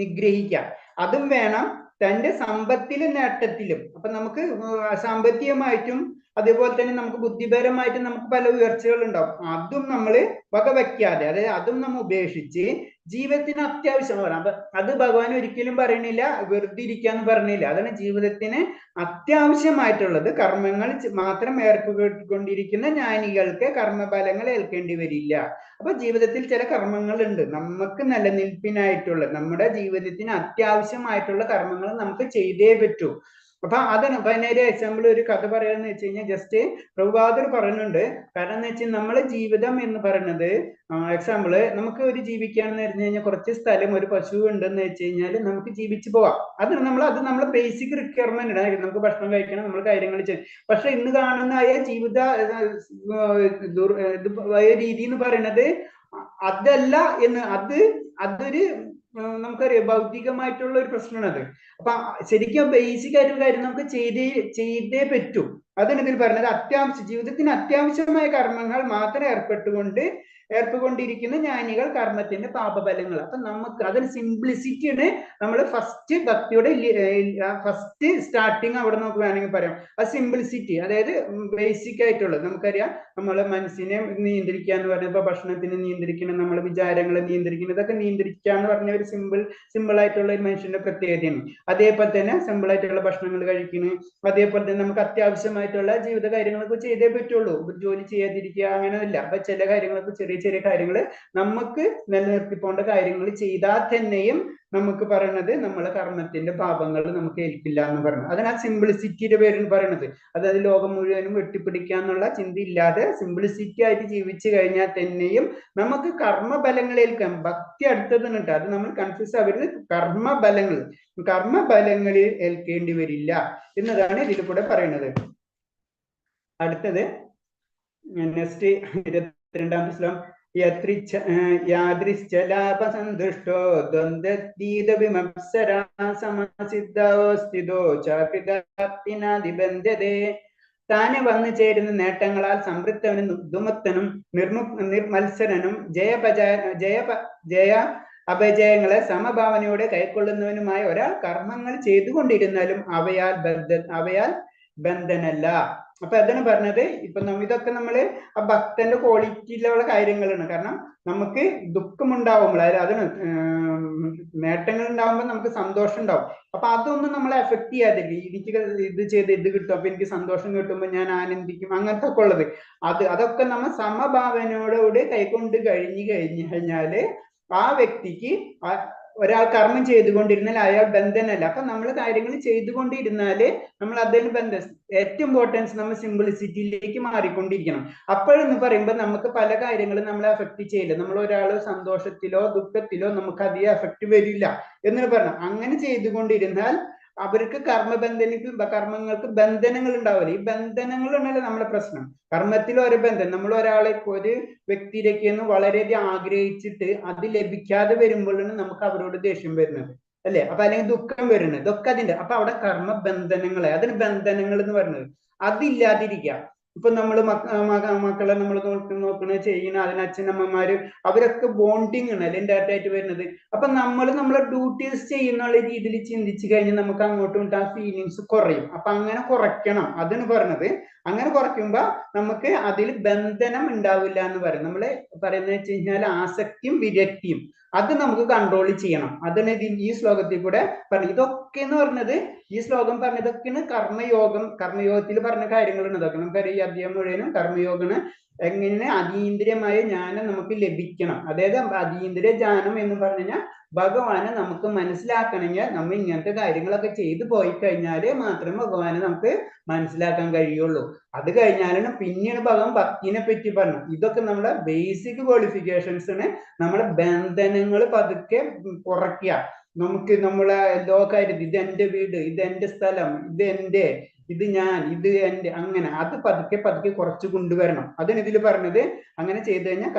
നിഗ്രഹിക്കുക. അതും വേണം തന്റെ സമ്പത്തിലും നേട്ടത്തിലും. അപ്പൊ നമുക്ക് സാമ്പത്തികമായിട്ടും അതേപോലെ തന്നെ നമുക്ക് ബുദ്ധിപരമായിട്ടും നമുക്ക് പല ഉയർച്ചകൾ ഉണ്ടാവും. അതും നമ്മൾ വകവയ്ക്കാതെ, അതായത് അതും നമ്മൾ ഉപേക്ഷിച്ച് ജീവിതത്തിന് അത്യാവശ്യമാണ്. അപ്പൊ അത് ഭഗവാൻ ഒരിക്കലും പറയണില്ല വെറുതെ ഇരിക്കാന്ന് പറഞ്ഞില്ല. അതാണ് ജീവിതത്തിന് അത്യാവശ്യമായിട്ടുള്ളത്. കർമ്മങ്ങൾ മാത്രം ഏർപ്പെട്ടുകൊണ്ടിരിക്കുന്ന ജ്ഞാനികൾക്ക് കർമ്മഫലങ്ങൾ ഏൽക്കേണ്ടി വരില്ല. അപ്പൊ ജീവിതത്തിൽ ചില കർമ്മങ്ങൾ ഉണ്ട് നമുക്ക് നിലനിൽപ്പിനായിട്ടുള്ള, നമ്മുടെ ജീവിതത്തിന് അത്യാവശ്യമായിട്ടുള്ള കർമ്മങ്ങൾ നമുക്ക് ചെയ്തേ പറ്റൂ. അപ്പൊ അതാണ്. അപ്പൊ അതിനൊരു എക്സാമ്പിൾ ഒരു കഥ പറയാന്ന് വെച്ച് കഴിഞ്ഞാൽ ജസ്റ്റ് പ്രഭുപാദർ പറയുന്നുണ്ട്. കാരണം എന്ന് വെച്ചാൽ നമ്മളെ ജീവിതം എന്ന് പറയുന്നത് എക്സാമ്പിള് നമുക്ക് ഒരു ജീവിക്കുകയാണെന്ന് പറഞ്ഞു കഴിഞ്ഞാൽ കുറച്ച് സ്ഥലം ഒരു പശു ഉണ്ടെന്ന് വെച്ച് കഴിഞ്ഞാൽ നമുക്ക് ജീവിച്ചു പോവാം. അത് നമ്മളെ ബേസിക് റിക്വയർമെന്റ് ആണ്. നമുക്ക് ഭക്ഷണം കഴിക്കണം, നമ്മൾ കാര്യങ്ങൾ ചെയ്യണം. പക്ഷെ ഇന്ന് കാണുന്ന ജീവിത രീതി എന്ന് പറയുന്നത് അതല്ല എന്ന് അതൊരു നമുക്കറിയാം ഭൗതികമായിട്ടുള്ള ഒരു പ്രശ്നമാണ് അത്. അപ്പൊ ശരിക്കും ബേസിക് ആയിട്ടുള്ള കാര്യം നമുക്ക് ചെയ്തേ പറ്റൂ. അതാണ് ഇതിൽ പറഞ്ഞത്. ജീവിതത്തിന് അത്യാവശ്യമായ കർമ്മങ്ങൾ മാത്രം ഏർപ്പെട്ടുകൊണ്ടിരിക്കുന്ന ജ്ഞാനികൾ കർമ്മത്തിന്റെ പാപഫലങ്ങൾ. അപ്പൊ നമുക്ക് അതിന് സിംപ്ലിസിറ്റിയാണ് നമ്മൾ ഫസ്റ്റ് ഭക്തിയുടെ ഫസ്റ്റ് സ്റ്റാർട്ടിങ് അവിടെ നമുക്ക് വേണമെങ്കിൽ പറയാം. ആ സിംപ്ലിസിറ്റി, അതായത് ബേസിക് ആയിട്ടുള്ളത്. നമുക്കറിയാം നമ്മളെ മനസ്സിനെ നിയന്ത്രിക്കുക എന്ന് പറഞ്ഞപ്പോ ഭക്ഷണത്തിനെ നിയന്ത്രിക്കണം, നമ്മളെ വിചാരങ്ങളെ നിയന്ത്രിക്കണം, ഇതൊക്കെ നിയന്ത്രിക്കുക എന്ന് പറഞ്ഞ ഒരു സിമ്പിൾ ആയിട്ടുള്ള ഒരു മനുഷ്യന്റെ പ്രത്യേകതയാണ്. അതേപോലെ തന്നെ സിമ്പിൾ ആയിട്ടുള്ള ഭക്ഷണങ്ങൾ കഴിക്കുന്നു. അതേപോലെ തന്നെ നമുക്ക് അത്യാവശ്യമായിട്ടുള്ള ജീവിത കാര്യങ്ങളൊക്കെ ചെയ്തേ പറ്റുള്ളൂ. ജോലി ചെയ്യാതിരിക്കുക അങ്ങനെയല്ല. അപ്പൊ ചില കാര്യങ്ങളൊക്കെ ചെറിയ ചെറിയ കാര്യങ്ങൾ നമുക്ക് നിലനിർത്തിപ്പോണ്ട കാര്യങ്ങൾ ചെയ്താൽ തന്നെയും നമുക്ക് പറയണത് നമ്മളെ കർമ്മത്തിന്റെ പാപങ്ങൾ നമുക്ക് ഏൽപ്പില്ല എന്ന് പറഞ്ഞു. അതിനാ സിംപ്ലിസിറ്റിയുടെ പേരിൽ പറയണത്. അതായത് ലോകം മുഴുവനും വെട്ടിപ്പിടിക്കാന്നുള്ള ചിന്ത ഇല്ലാതെ സിംപ്ലിസിറ്റി ആയിട്ട് ജീവിച്ചു കഴിഞ്ഞാൽ തന്നെയും നമുക്ക് കർമ്മഫലങ്ങൾ ഏൽക്കാം. ഭക്തി അടുത്തത് കേട്ടോ, അത് നമ്മൾ കൺഫ്യൂസ് ആവരുത്. കർമ്മഫലങ്ങളിൽ ഏൽക്കേണ്ടി വരില്ല എന്നതാണ് ഇതിൽ കൂടെ പറയുന്നത്. അടുത്തത് നെക്സ്റ്റ് 22-ാമത്തെ ശ്ലോകം. യാദൃശ്ചലാപസന്തുഷ്ടോ ദ്വന്ദ്വതീതവിമത്സരാ സമസിദ്ധസ്ഥിതോ ചാപിതാപ്തിനാദിബന്ധ്യതേ. താനെ വന്നു ചേരുന്ന നേട്ടങ്ങളാൽ സംതൃപ്തനും ധുമത്തനും നിർമത്സരനും ജയ അപജയങ്ങളെ സമഭാവനയോടെ കൈക്കൊള്ളുന്നവനുമായ ഒരാൾ കർമ്മങ്ങൾ ചെയ്തുകൊണ്ടിരുന്നാലും അവയാൽ ബന്ധനല്ല. അപ്പൊ അതാണ് പറഞ്ഞത്. ഇപ്പൊ ഇതൊക്കെ നമ്മള് ആ ഭക്തന്റെ ക്വാളിറ്റിയിലുള്ള കാര്യങ്ങളാണ്. കാരണം നമുക്ക് ദുഃഖമുണ്ടാവുമ്പോൾ അതായത് അതിന് നേട്ടങ്ങൾ ഉണ്ടാവുമ്പോൾ നമുക്ക് സന്തോഷം ഉണ്ടാവും. അപ്പൊ അതൊന്നും നമ്മളെ എഫക്ട് ചെയ്യാതില്ല. എനിക്ക് ഇത് ചെയ്ത് ഇത് കിട്ടും, അപ്പൊ എനിക്ക് സന്തോഷം കിട്ടുമ്പോൾ ഞാൻ ആനന്ദിക്കും, അങ്ങനത്തെ ഒക്കെ ഉള്ളത്. അതൊക്കെ നമ്മൾ സമഭാവനയോടുകൂടി കൈകൊണ്ട് കഴിഞ്ഞാല് ആ വ്യക്തിക്ക് ഒരാൾ കർമ്മം ചെയ്തുകൊണ്ടിരുന്നാൽ അയാൾ ബന്ധനല്ല. അപ്പൊ നമ്മൾ കാര്യങ്ങൾ ചെയ്തുകൊണ്ടിരുന്നാല് നമ്മൾ അതിന് ഏറ്റവും ഇമ്പോർട്ടൻസ് നമ്മൾ സിംപ്ലിസിറ്റിയിലേക്ക് മാറിക്കൊണ്ടിരിക്കണം. അപ്പോഴെന്ന് പറയുമ്പോൾ നമുക്ക് പല കാര്യങ്ങളും നമ്മളെ അഫക്ട് ചെയ്യില്ല. നമ്മൾ ഒരാൾ സന്തോഷത്തിലോ ദുഃഖത്തിലോ നമുക്ക് അധികം എഫക്ട് വരില്ല എന്ന് പറഞ്ഞു. അങ്ങനെ ചെയ്തുകൊണ്ടിരുന്നാൽ അവർക്ക് കർമ്മങ്ങൾക്ക് ബന്ധനങ്ങൾ ഉണ്ടാവില്ല. ഈ ബന്ധനങ്ങൾ ഉണ്ടല്ലോ നമ്മുടെ പ്രശ്നം. കർമ്മത്തിൽ ഒരു ബന്ധം, നമ്മൾ ഒരാളെ ഒരു വ്യക്തിയിലേക്ക് വളരെയധികം ആഗ്രഹിച്ചിട്ട് അത് ലഭിക്കാതെ വരുമ്പോഴാണ് നമുക്ക് അവരോട് ദേഷ്യം വരുന്നത്, അല്ലെ? അപ്പൊ അല്ലെങ്കിൽ ദുഃഖം വരുന്നത്. ഇതൊക്കെ അതിന്റെ അപ്പൊ അവിടെ കർമ്മ ബന്ധനങ്ങളെ, അതിന് ബന്ധനങ്ങൾ എന്ന് പറയുന്നത് അതില്ലാതിരിക്കുക. ഇപ്പൊ നമ്മള് മക്കളെ നമ്മൾ നോക്കണ ചെയ്യുന്ന അതിന് അച്ഛനമ്മമാര് അവരൊക്കെ ബോണ്ടിങ് ആണ് അല്ലെ ഡയറക്റ്റ് ആയിട്ട് വരുന്നത്. അപ്പൊ നമ്മളെ ഡ്യൂട്ടീസ് ചെയ്യുന്ന രീതിയിൽ ചിന്തിച്ചു കഴിഞ്ഞാൽ നമുക്ക് അങ്ങോട്ടും ഇങ്ങോട്ടും ആ ഫീലിങ്സ് കുറയും. അപ്പൊ അങ്ങനെ കുറയ്ക്കണം, അതാണ് പറഞ്ഞത്. അങ്ങനെ കുറയ്ക്കുമ്പോ നമുക്ക് അതിൽ ബന്ധനം ഉണ്ടാവില്ല എന്ന് പറയും. നമ്മള് പറയുന്നത് വെച്ച് കഴിഞ്ഞാൽ ആസക്തിയും വിരക്തിയും അത് നമുക്ക് കൺട്രോൾ ചെയ്യണം. അതാണ് ഈ ശ്ലോകത്തിൽ കൂടെ പറഞ്ഞു. ഇതൊക്കെ എന്ന് പറഞ്ഞത് ഈ ശ്ലോകം പറഞ്ഞതൊക്കെയാണ് കർമ്മയോഗത്തിൽ പറഞ്ഞ കാര്യങ്ങളാണ് ഇതൊക്കെ. നമുക്കറിയാം ഈ അധ്യായം മുഴുവനും കർമ്മയോഗമാണ്. എങ്ങനെ അതീന്ദ്രിയമായ ജ്ഞാനം നമുക്ക് ലഭിക്കണം. അതായത് അതീന്ദ്രിയ ജ്ഞാനം എന്ന് പറഞ്ഞു കഴിഞ്ഞാൽ ഭഗവാനെ നമുക്ക് മനസ്സിലാക്കണമെങ്കിൽ നമ്മൾ ഇങ്ങനത്തെ കാര്യങ്ങളൊക്കെ ചെയ്തു പോയി കഴിഞ്ഞാല് മാത്രമേ ഭഗവാനെ നമുക്ക് മനസ്സിലാക്കാൻ കഴിയുള്ളൂ. അത് കഴിഞ്ഞാലാണ് പിന്നീട് ഭഗവാൻ ഭക്തിനെ പറ്റി പറഞ്ഞു. ഇതൊക്കെ നമ്മുടെ ബേസിക് ക്വാളിഫിക്കേഷൻസ് ആണ്. നമ്മുടെ ബന്ധനങ്ങൾ പതുക്കെ കുറയ്ക്കുക. നമുക്ക് നമ്മളെ ലോകാര്യത, ഇത് എന്റെ വീട്, ഇത് എന്റെ സ്ഥലം, ഇത് ഞാൻ, ഇത് എന്റെ, അങ്ങനെ അത് പതുക്കെ കുറച്ച് കൊണ്ടുവരണം. അതിന് ഇതിൽ പറഞ്ഞത് അങ്ങനെ ചെയ്തു കഴിഞ്ഞാൽ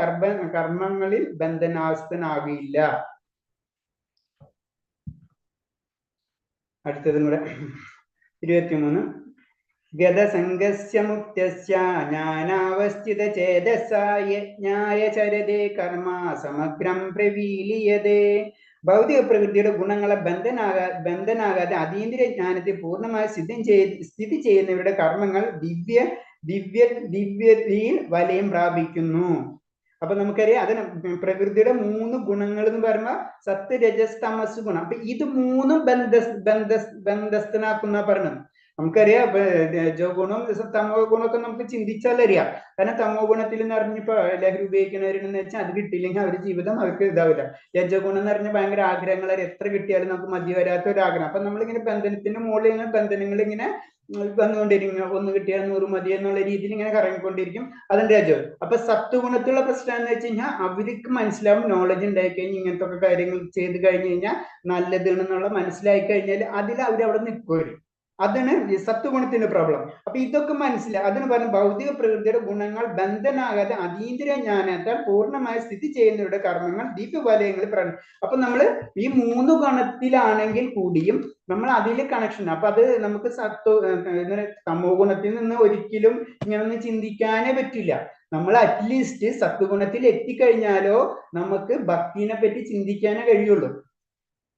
കർമ്മങ്ങളിൽ ബന്ധനാവസ്ഥനാകില്ല. അടുത്തതും കൂടെ 23. ഗതസംഗസ്യ മുക്തസ്യ ജ്ഞാനാവസ്ഥിത ചേതസായ ജ്ഞായ ചരതേ കർമ്മ സമഗ്രം പ്രവീലിയതേ. ഭൗതിക പ്രകൃതിയുടെ ഗുണങ്ങളെ ബന്ധനാകാതെ അതീന്ദ്രിയ ജ്ഞാനത്തെ പൂർണ്ണമായി സ്ഥിതി ചെയ്യുന്നവരുടെ കർമ്മങ്ങൾ ദിവ്യതയിൽ വലയം പ്രാപിക്കുന്നു. അപ്പൊ നമുക്കറിയാം അതിന് പ്രകൃതിയുടെ 3 ഗുണങ്ങൾ എന്ന് പറയുമ്പോ സത്ത്, രജസ്, തമസ് ഗുണം. അപ്പൊ ഇത് 3 ബന്ധസ്ഥനാക്കുന്ന പറഞ്ഞത്. നമുക്കറിയാം രജോ ഗുണം തമോ ഗുണമൊക്കെ നമുക്ക് ചിന്തിച്ചാലറിയാം. കാരണം തമോ ഗുണത്തിൽ എന്ന് പറഞ്ഞപ്പോ ലഹരി ഉപയോഗിക്കുന്നവരെന്ന് വെച്ചാൽ അത് കിട്ടിയില്ലെങ്കിൽ അവരുടെ ജീവിതം അവർക്ക് ഇതാവില്ല. രജോ ഗുണം എന്ന് പറഞ്ഞാൽ ഭയങ്കര ആഗ്രഹങ്ങൾ, എത്ര കിട്ടിയാലും നമുക്ക് മതി വരാത്ത ഒരു ആഗ്രഹം. അപ്പൊ നമ്മളിങ്ങനെ ബന്ധനത്തിന്റെ മുകളിൽ ഇങ്ങനെ ബന്ധനങ്ങൾ ഇങ്ങനെ വന്നുകൊണ്ടിരിക്കും. 1 കിട്ടിയാൽ 100 മതി എന്നുള്ള രീതിയിൽ ഇങ്ങനെ കറങ്ങിക്കൊണ്ടിരിക്കും. അതിന്റെ രജോ. അപ്പൊ സത്വഗുണത്തിലുള്ള പ്രശ്നം എന്ന് വെച്ച് കഴിഞ്ഞാൽ അവർക്ക് മനസ്സിലാവും, നോളജ് ഉണ്ടായി കഴിഞ്ഞാൽ ഇങ്ങനത്തെ ഒക്കെ കാര്യങ്ങൾ ചെയ്ത് കഴിഞ്ഞു കഴിഞ്ഞാൽ നല്ലതാണെന്നുള്ള മനസ്സിലായി കഴിഞ്ഞാൽ അതിൽ അവരവിടെ നിൽക്കുവരും. അതാണ് സത്വഗുണത്തിന്റെ പ്രോബ്ലം. അപ്പൊ ഇതൊക്കെ മനസ്സിലായി. അതിന് പറഞ്ഞ ഭൗതിക പ്രകൃതിയുടെ ഗുണങ്ങൾ ബന്ധനാകാതെ അതീന്ദ്രിയ ജ്ഞാനത്താൽ പൂർണ്ണമായി സ്ഥിതി ചെയ്യുന്നവരുടെ കർമ്മങ്ങൾ ദിവ്യവലയങ്ങളിൽ പറഞ്ഞു. അപ്പൊ നമ്മൾ ഈ 3 ഗുണത്തിലാണെങ്കിൽ കൂടിയും നമ്മൾ അതിൽ കണക്ഷൻ. അപ്പൊ അത് നമുക്ക് തമോ ഗുണത്തിൽ നിന്ന് ഒരിക്കലും ഇങ്ങനൊന്നും ചിന്തിക്കാനേ പറ്റില്ല. നമ്മൾ അറ്റ്ലീസ്റ്റ് സത്വഗുണത്തിൽ എത്തിക്കഴിഞ്ഞാലോ നമുക്ക് ഭക്തിനെ പറ്റി ചിന്തിക്കാനേ കഴിയുള്ളൂ.